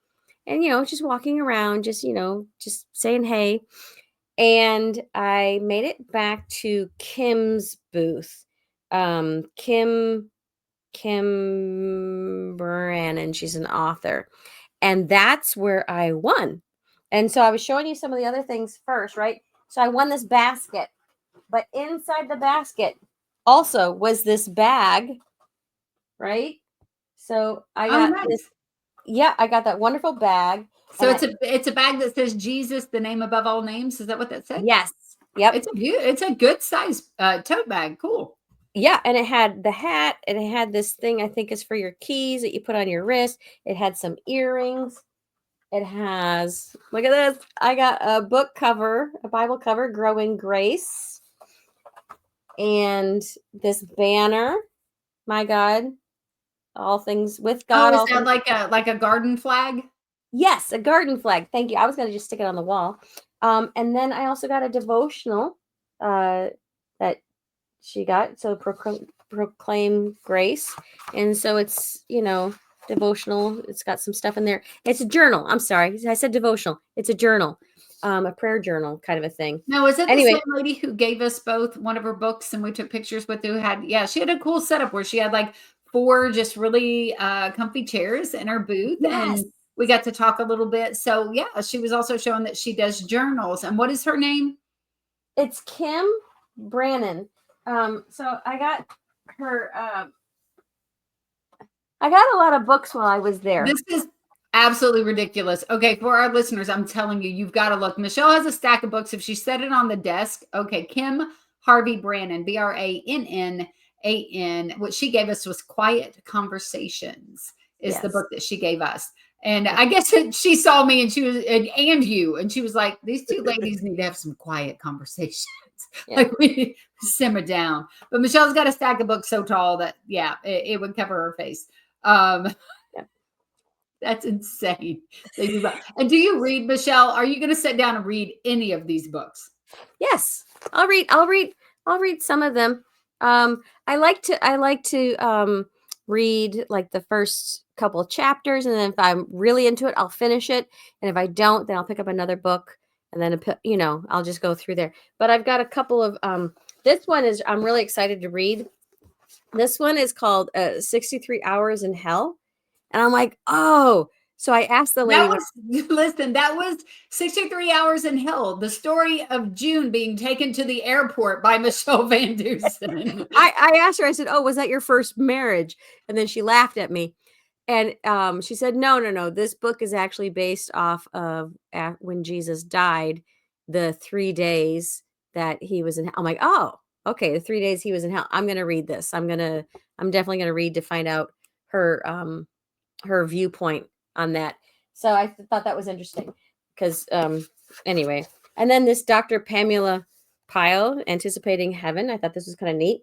and, just walking around, just saying, hey. And I made it back to Kim's booth. Kim Brannon, she's an author. And that's where I won. And so I was showing you some of the other things first, right? So I won this basket, but inside the basket also was this bag, right? So I got this. Yeah, I got that wonderful bag.
So it's a bag that says Jesus, the name above all names. Is that what that said?
Yes. Yep.
It's a good size tote bag. Cool.
Yeah, and it had the hat, and it had this thing I think is for your keys that you put on your wrist. It had some earrings. It has, look at this. I got a book cover, a Bible cover, Growing Grace. And this banner, my God, all things with God.
Oh, is that like a garden flag?
Yes, a garden flag. Thank you. I was going to just stick it on the wall. And then I also got a devotional that she got. So proclaim grace. And so it's, devotional. It's got some stuff in there. It's a journal. I'm sorry. I said devotional. It's a journal, a prayer journal kind of a thing.
No, is it the same lady who gave us both one of her books and we took pictures with she had a cool setup where she had like 4 just really comfy chairs in her booth. Yes. And we got to talk a little bit. So yeah, she was also showing that she does journals. And what is her name?
It's Kim Brannon. So I got her, I got a lot of books while I was there.
This is absolutely ridiculous. Okay, for our listeners, I'm telling you, you've got to look. Michele has a stack of books. If she set it on the desk, okay, Kim Harvey Brannon, Brannan. What she gave us was Quiet Conversations is the book that she gave us. And I guess she saw me and she was, and you, and she was like, these 2 ladies need to have some quiet conversations. Yeah. Like we simmer down. But Michele's got a stack of books so tall that, it would cover her face. That's insane. And do you read, Michelle? Are you going to sit down and read any of these books?
Yes, I'll read some of them. I like to read like the first couple of chapters, and then if I'm really into it, I'll finish it. And if I don't, then I'll pick up another book, and then I'll just go through there. But I've got a couple of this one is I'm really excited to read. This one is called 63 Hours in Hell. And I'm like, oh. So I asked the lady.
That was 63 Hours in Hell, the story of June being taken to the airport by Michele VanDusen.
I asked her, I said, oh, was that your first marriage? And then she laughed at me. And she said, no. This book is actually based off of when Jesus died, the 3 days that he was in hell. I'm like, oh, okay. The 3 days he was in hell. I'm going to read this. I'm definitely going to read to find out her viewpoint on that. So I thought that was interesting because anyway. And then this Dr. Pamela Pyle, Anticipating Heaven. I thought this was kind of neat.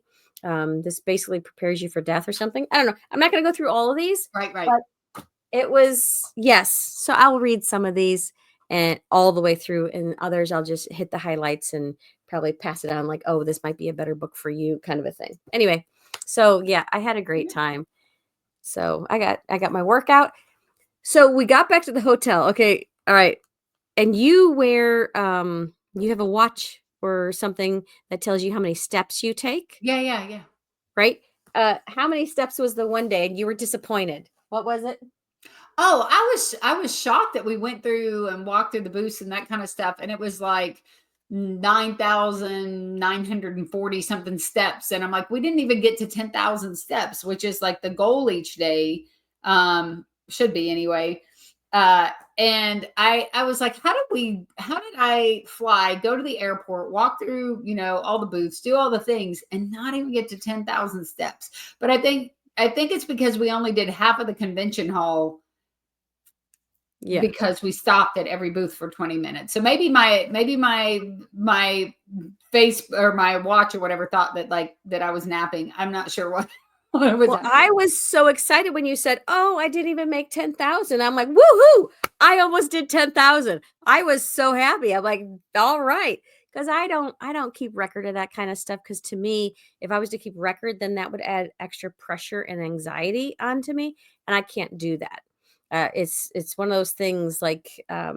This basically prepares you for death or something. I don't know. I'm not going to go through all of these.
Right.
But it was, yes. So I'll read some of these and all the way through, and others I'll just hit the highlights and probably pass it on like, oh, this might be a better book for you, kind of a thing. Anyway, so yeah, I had a great time. So I got my workout. So we got back to the hotel. Okay. All right. And you wear you have a watch or something that tells you how many steps you take.
Yeah.
Right? How many steps was the one day and you were disappointed? What was it?
Oh, I was shocked that we went through and walked through the booths and that kind of stuff. And it was like 9,940 something steps. And I'm like, we didn't even get to 10,000 steps, which is like the goal each day. Should be anyway. And I was like, how did I fly, go to the airport, walk through, all the booths, do all the things and not even get to 10,000 steps? But I think it's because we only did half of the convention hall. Yeah. Because we stopped at every booth for 20 minutes. So maybe my face or my watch or whatever thought that I was napping. I'm not sure what was happening.
I was so excited when you said, oh, I didn't even make 10,000. I'm like, woohoo, I almost did 10,000. I was so happy. I'm like, all right. Because I don't keep record of that kind of stuff. Because to me, if I was to keep record, then that would add extra pressure and anxiety onto me. And I can't do that. It's one of those things like I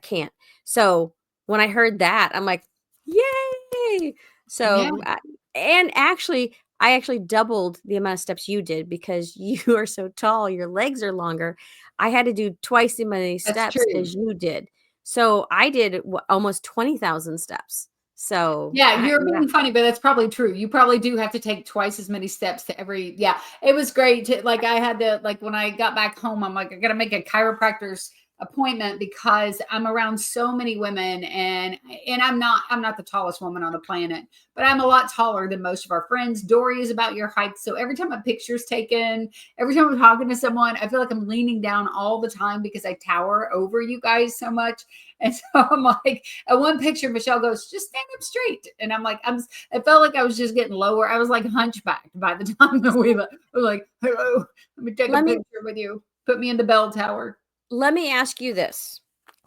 can't. So when I heard that, I'm like, yay. So yeah. I actually doubled the amount of steps you did because you are so tall, your legs are longer. I had to do twice as many steps as you did. So I did almost 20,000 steps. So
yeah, you're being funny, but that's probably true. You probably do have to take twice as many steps to every. Yeah, it was great. I had to when I got back home, I'm like, I got to make a chiropractor's appointment because I'm around so many women and I'm not the tallest woman on the planet, but I'm a lot taller than most of our friends. Dory is about your height. So every time a picture's taken, every time I'm talking to someone, I feel like I'm leaning down all the time because I tower over you guys so much. And so I'm like, at one picture, Michele goes, just stand up straight. And I'm like, it felt like I was just getting lower. I was like hunchbacked by the time that we were like, hello, let me take a picture with you. Put me in the bell tower.
Let me ask you this.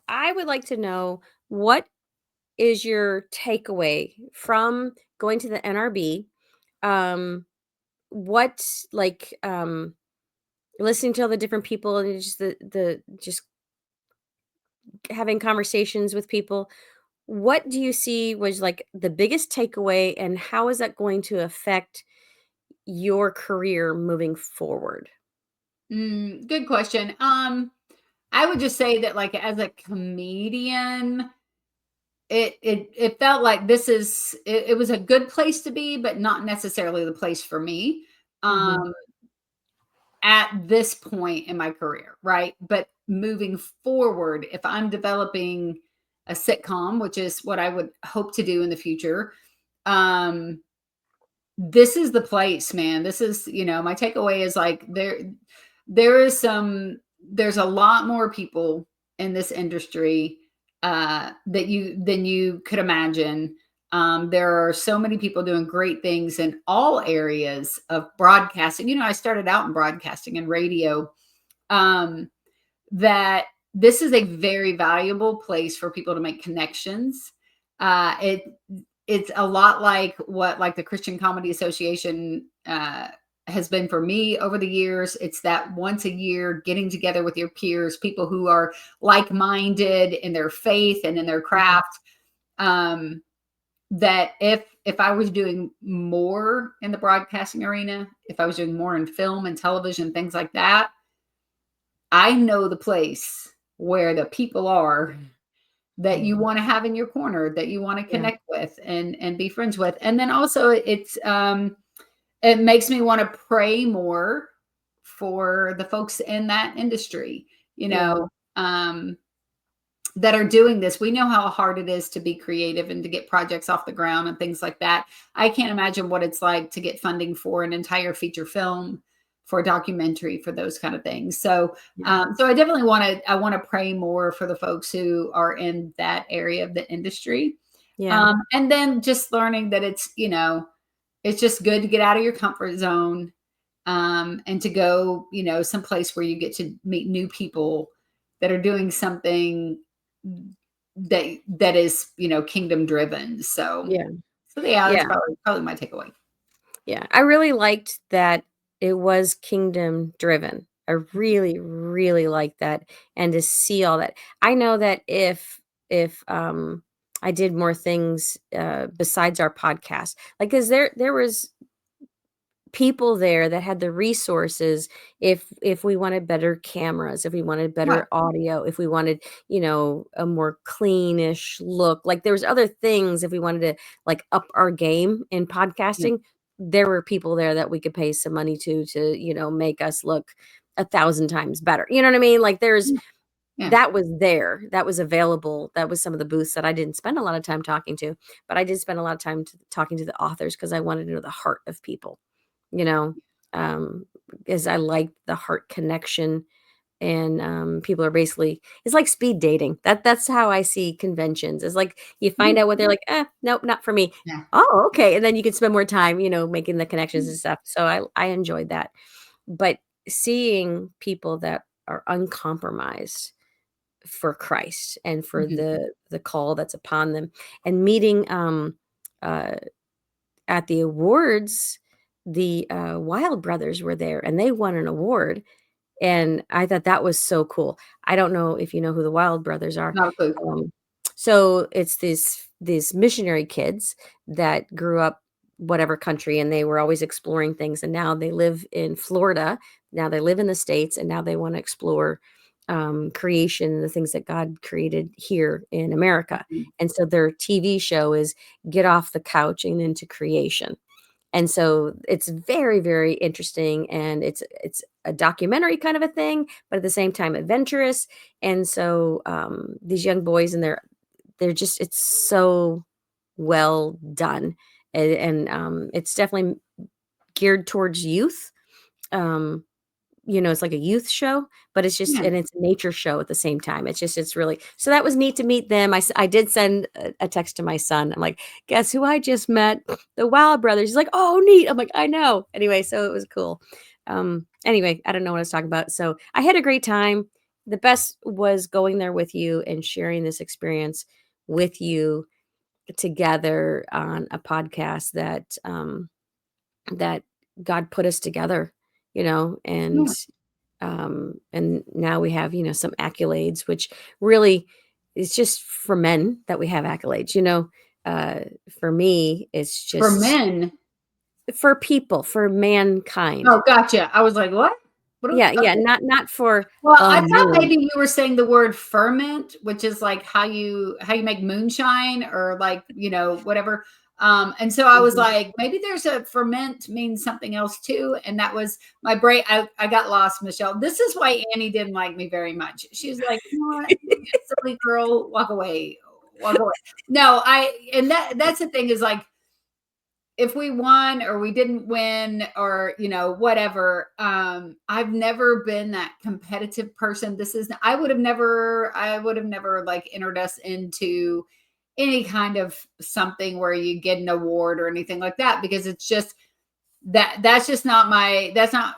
I would like to know, what is your takeaway from going to the NRB? What listening to all the different people and just just having conversations with people. What do you see was like the biggest takeaway, and how is that going to affect your career moving forward?
Good question. I would just say that as a comedian, it felt like it was a good place to be, but not necessarily the place for me. At this point in my career, right? But moving forward, if I'm developing a sitcom, which is what I would hope to do in the future, this is the place, man. This is, my takeaway is there's a lot more people in this industry than you could imagine. There are so many people doing great things in all areas of broadcasting. I started out in broadcasting and radio. that this is a very valuable place for people to make connections. It's a lot like what like the Christian Comedy Association has been for me over the years. It's that once a year getting together with your peers, people who are like-minded in their faith and in their craft. That if I was doing more in the broadcasting arena, if I was doing more in film and television, things like that, I know the place where the people are that you want to have in your corner, that you want to
Yeah.
connect with and be friends with. And then also it makes me want to pray more for the folks in that industry, you know, that are doing this. We know how hard it is to be creative and to get projects off the ground and things like that. I can't imagine what it's like to get funding for an entire feature film, for a documentary, for those kind of things. So, so I definitely I want to pray more for the folks who are in that area of the industry. And then just learning that it's, you know, it's just good to get out of your comfort zone, and to go, you know, someplace where you get to meet new people that are doing something that is, you know, kingdom driven. So
Yeah.
yeah, that's
Yeah.
probably my takeaway.
Yeah. I really liked that it was kingdom driven. I really, really like that. And to see all that. I know that if I did more things besides our podcast, like, cause there was people there that had the resources if we wanted better cameras, if we wanted
Right.
better audio, if we wanted, you know, a more cleanish look. Like, there was other things if we wanted to, like, up our game in
Yeah.
podcasting, there were people there that we could pay some money to, you know, make us look 1,000 times better. You know what I mean? Like, there's
Yeah.
that was there, that was available. That was some of the booths that I didn't spend a lot of time talking to, but I did spend a lot of time talking to the authors because I wanted to know the heart of people, you know, um, because I like the heart connection. And people are basically, it's like speed dating. That's how I see conventions. It's like you find out what they're like, nope, not for me.
Yeah.
Oh, okay. And then you can spend more time, you know, making the connections and stuff. So I enjoyed that. But seeing people that are uncompromised for Christ and for
Mhm.
the call that's upon them, and meeting uh at the awards, the Wild brothers were there and they won an award, and I thought that was so cool. I don't know if you know who the Wild brothers are.
Not a clue.
So it's these missionary kids that grew up whatever country, and they were always exploring things, and now they live in Florida. Now they live in the States, and now they want to explore creation and the things that God created here in America.
Mhm.
And so their TV show is Get Off the Couch and Into Creation. And so it's very, very interesting, and it's a documentary kind of a thing, but at the same time adventurous. And so these young boys, and they're just, it's so well done, and it's definitely geared towards youth. Um, you know, it's like a youth show, but it's just,
Yeah.
and it's a nature show at the same time. It's just, it's really, so that was neat to meet them. I did send a text to my son. I'm like, guess who I just met? The Wild brothers. He's like, oh, neat. I'm like, I know. Anyway, so it was cool. Anyway, I don't know what I was talking about. So I had a great time. The best was going there with you and sharing this experience with you together on a podcast that God put us together, you know,
Yeah.
and now we have, you know, some accolades, which really is just for men that we have accolades, you know. Uh, for me, it's
For
just
men.
for people, for mankind.
Oh, gotcha. I was like, what?
Yeah, yeah,
Okay.
not for
Well,
a
I thought
man.
maybe you were saying the word ferment, which is like how you make moonshine or like, you know, whatever. And so I was
Mhm.
like, maybe there's a ferment means something else too. And that was my brain. I got lost, Michelle. This is why Annie didn't like me very much. She's like, you know what, silly girl, walk away, walk away. No, and that's the thing is like, if we won or we didn't win or you know whatever, I've never been that competitive person. I would have never like entered us into any kind of something where you get an award or anything like that, because it's just that's just not my that's not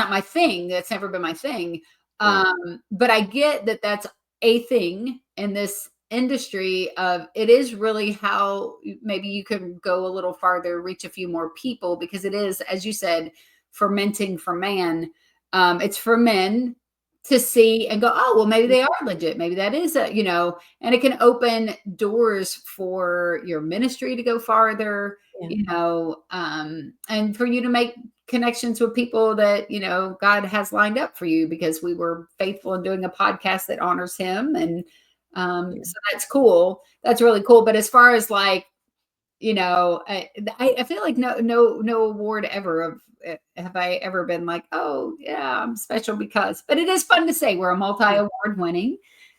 my thing. That's never been my thing.
Yeah.
But I get that that's a thing in this industry of it is really how maybe you can go a little farther, reach a few more people, because it is, as you said, fermenting for man. It's for men to see and go, oh, well, maybe they are legit. Maybe that is and it can open doors for your ministry to go farther,
Yeah.
and for you to make connections with people that, God has lined up for you because we were faithful in doing a podcast that honors him. And so that's cool. That's really cool. But as far as like, I feel like no award ever of have I ever been like, oh yeah, I'm special because, but it is fun to say we're a multi-award winning,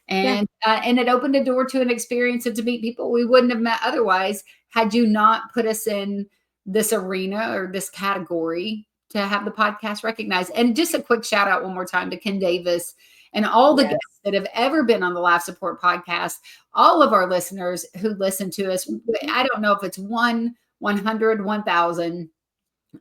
Yeah.
and it opened a door to an experience and to meet people we wouldn't have met otherwise had you not put us in this arena or this category to have the podcast recognized. And just a quick shout out one more time to Ken Davis and all the
Yes.
guests that have ever been on the Laugh Support podcast, all of our listeners who listen to us. I don't know if it's 100, 1,000,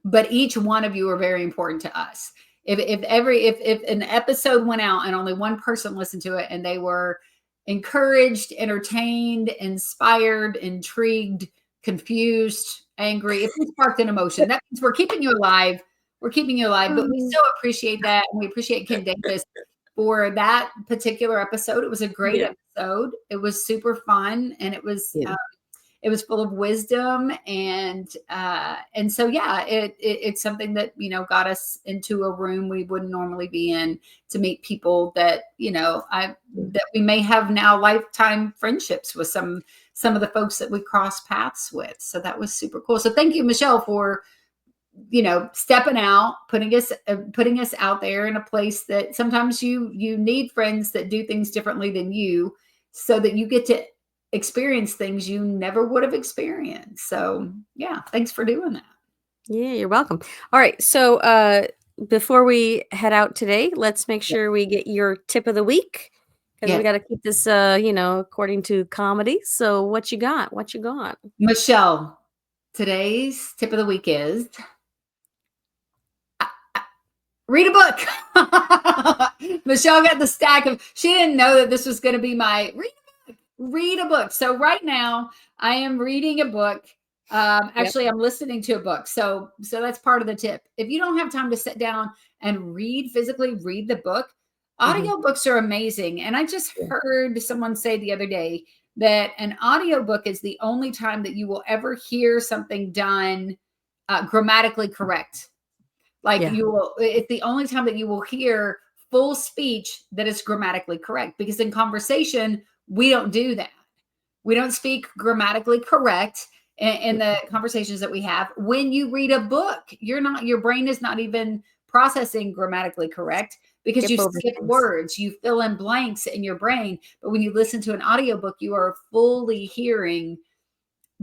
but each one of you are very important to us. If an episode went out and only one person listened to it and they were encouraged, entertained, inspired, intrigued, confused, angry, if we sparked an emotion, that means we're keeping you alive. We're keeping you alive, but we so appreciate that. And we appreciate Ken Davis for that particular episode. It was a great episode. It was super fun, and it was full of wisdom, and so it's something that got us into a room we wouldn't normally be in to meet people that that we may have now lifetime friendships with some of the folks that we cross paths with. So that was super cool. So thank you, Michele, for stepping out, putting us out there in a place that sometimes you need friends that do things differently than you, so that you get to experience things you never would have experienced. So yeah, thanks for doing that.
Yeah, you're welcome. All right. So before we head out today, let's make sure we get your tip of the week, because we got to keep this according to comedy. So what you got?
Michele, today's tip of the week is read a book. Michele got the stack of, she didn't know that this was going to be my read a book. So right now I am reading a book. Actually, I'm listening to a book. So that's part of the tip. If you don't have time to sit down and physically read the book, audio books are amazing. And I just heard someone say the other day that an audio book is the only time that you will ever hear something done grammatically correct. Like it's the only time that you will hear full speech that is grammatically correct, because in conversation, we don't do that. We don't speak grammatically correct in the conversations that we have. When you read a book, your brain is not even processing grammatically correct, because you skip words, you fill in blanks in your brain. But when you listen to an audiobook, you are fully hearing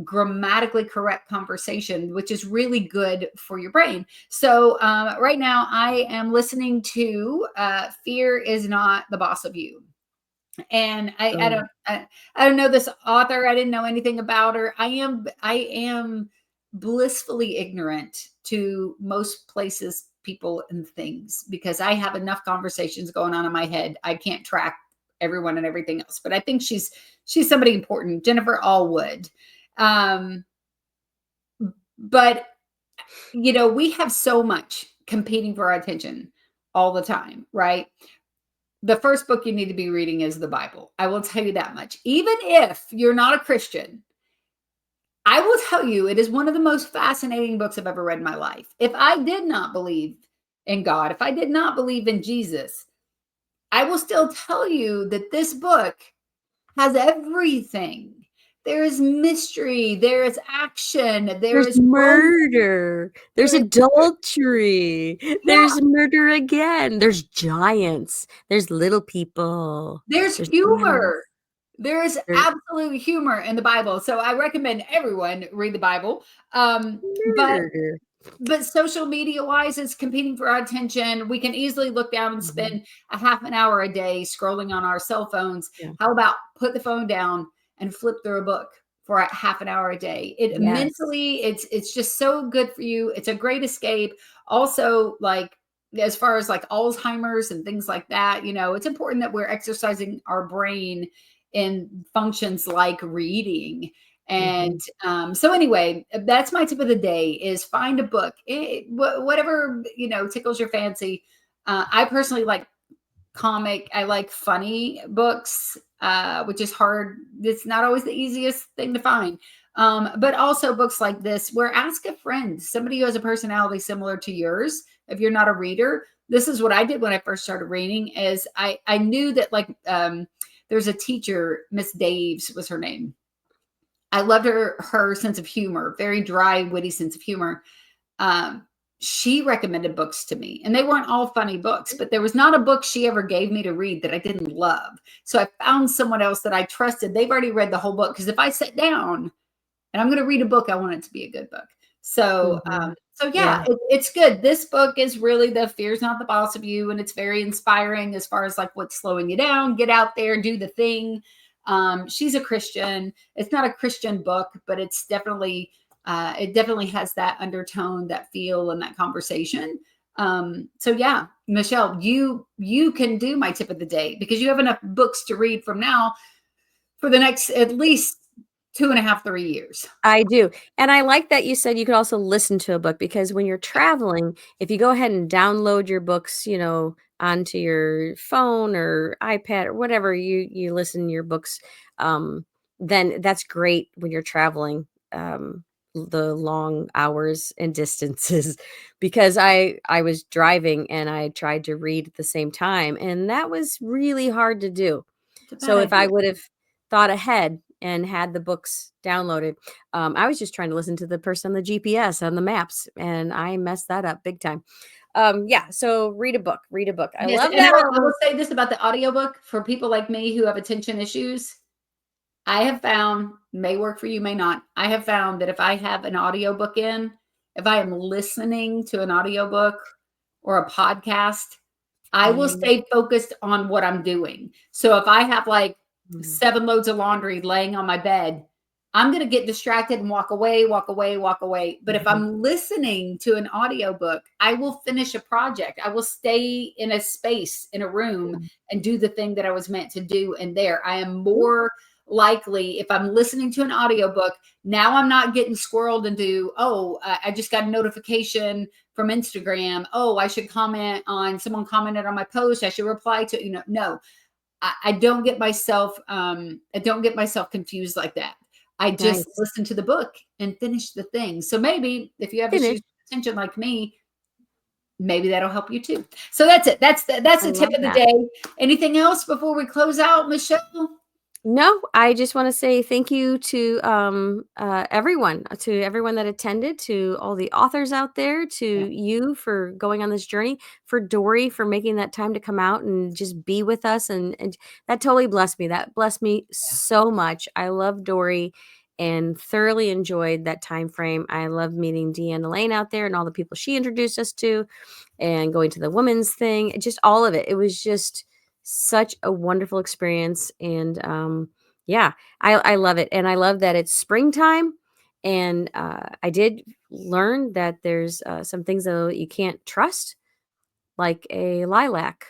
grammatically correct conversation, which is really good for your brain. So right now I am listening to Fear Is Not the Boss of You. And I don't know this author. I didn't know anything about her. I am blissfully ignorant to most places, people, and things, because I have enough conversations going on in my head. I can't track everyone and everything else. But I think she's somebody important, Jennifer Allwood. But we have so much competing for our attention all the time, right? The first book you need to be reading is the Bible. I will tell you that much. Even if you're not a Christian, I will tell you it is one of the most fascinating books I've ever read in my life. If I did not believe in God, if I did not believe in Jesus, I will still tell you that this book has everything. There is mystery, there is action,
there's murder, there's adultery, there's murder again, there's giants, there's little people,
there's humor. There is absolute humor in the Bible. So I recommend everyone read the Bible. But social media wise, it's competing for our attention. We can easily look down and spend a half an hour a day scrolling on our cell phones. How about put the phone down and flip through a book for a half an hour a day? Mentally, it's just so good for you. It's a great escape. Also, like as far as like Alzheimer's and things like that, it's important that we're exercising our brain in functions like reading. And so anyway, that's my tip of the day is find a book, whatever, tickles your fancy. I personally like I like funny books, which is hard. It's not always the easiest thing to find. But also books like this, where ask a friend, somebody who has a personality similar to yours. If you're not a reader, this is what I did when I first started reading. Is I knew that there's a teacher, Miss Daves was her name. I loved her sense of humor, very dry, witty sense of humor. She recommended books to me, and they weren't all funny books, but there was not a book she ever gave me to read that I didn't love. So I found someone else that I trusted. They've already read the whole book, because if I sit down and I'm going to read a book, I want it to be a good book. So, it's good. This book is really The Fear's Not the Boss of You. And it's very inspiring as far as like what's slowing you down, get out there, do the thing. She's a Christian. It's not a Christian book, but it's definitely, it definitely has that undertone, that feel, and that conversation. So yeah, Michele, you can do my tip of the day, because you have enough books to read from now for the next at least 2.5, 3 years.
I do. And I like that you said you could also listen to a book, because when you're traveling, if you go ahead and download your books, onto your phone or iPad or whatever you listen to your books, then that's great when you're traveling, the long hours and distances, because I was driving and I tried to read at the same time, and that was really hard to do. So if I would have thought ahead and had the books downloaded, I was just trying to listen to the person on the GPS on the maps, and I messed that up big time. So read a book. I
Yes,
love
and
that.
I will say this about the audiobook for people like me who have attention issues. I have found, may work for you, may not. I have found that if I have an audiobook if I am listening to an audiobook or a podcast, I will stay focused on what I'm doing. So if I have like 7 loads of laundry laying on my bed, I'm going to get distracted and walk away. But if I'm listening to an audiobook, I will finish a project. I will stay in a space, in a room, and do the thing that I was meant to do in there. I am more likely, if I'm listening to an audiobook, now I'm not getting squirreled into, I just got a notification from Instagram. Oh, I should comment on, someone commented on my post, I should reply to, no. I don't get myself confused like that. I just listen to the book and finish the thing. So maybe if you have issues with attention like me, maybe that'll help you too. So that's it. That's the tip of the day. Anything else before we close out, Michele?
No, I just want to say thank you to everyone that attended, to all the authors out there, to you for going on this journey, for Dory for making that time to come out and just be with us. And that totally blessed me. That blessed me so much. I love Dory and thoroughly enjoyed that time frame. I love meeting Deanne Elaine out there and all the people she introduced us to, and going to the women's thing, just all of it. It was just such a wonderful experience. And I love it. And I love that it's springtime. And I did learn that there's some things though you can't trust, like a lilac.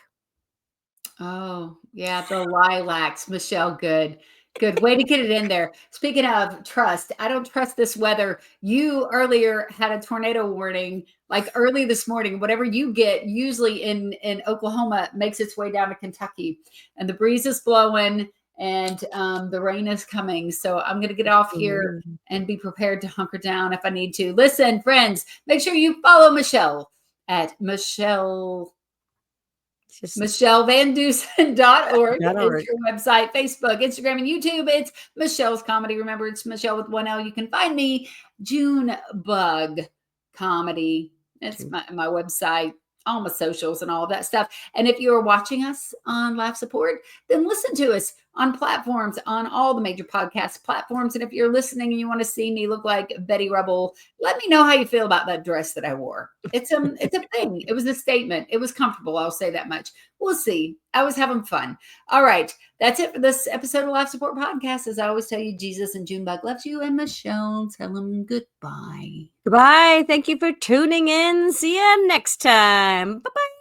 Oh, yeah, the lilacs. Michele, good. Good way to get it in there. Speaking of trust, I don't trust this weather. You earlier had a tornado warning, like early this morning. Whatever you get, usually in Oklahoma, makes its way down to Kentucky, and the breeze is blowing, and the rain is coming. So I'm going to get off here and be prepared to hunker down if I need to. Listen, friends, make sure you follow Michele at MicheleVanDusen.org. It's your website, Facebook, Instagram, and YouTube. It's Michele's Comedy. Remember, it's Michele with 1 L. You can find me, Junebug Comedy. It's my website, all my socials and all of that stuff. And if you're watching us on live support, then listen to us on platforms, on all the major podcast platforms. And if you're listening and you want to see me look like Betty Rubble, let me know how you feel about that dress that I wore. It's a thing. It was a statement. It was comfortable. I'll say that much. We'll see. I was having fun. All right. That's it for this episode of Life Support Podcast. As I always tell you, Jesus and Junebug loves you, and Michele, tell them goodbye.
Goodbye. Thank you for tuning in. See you next time. Bye-bye.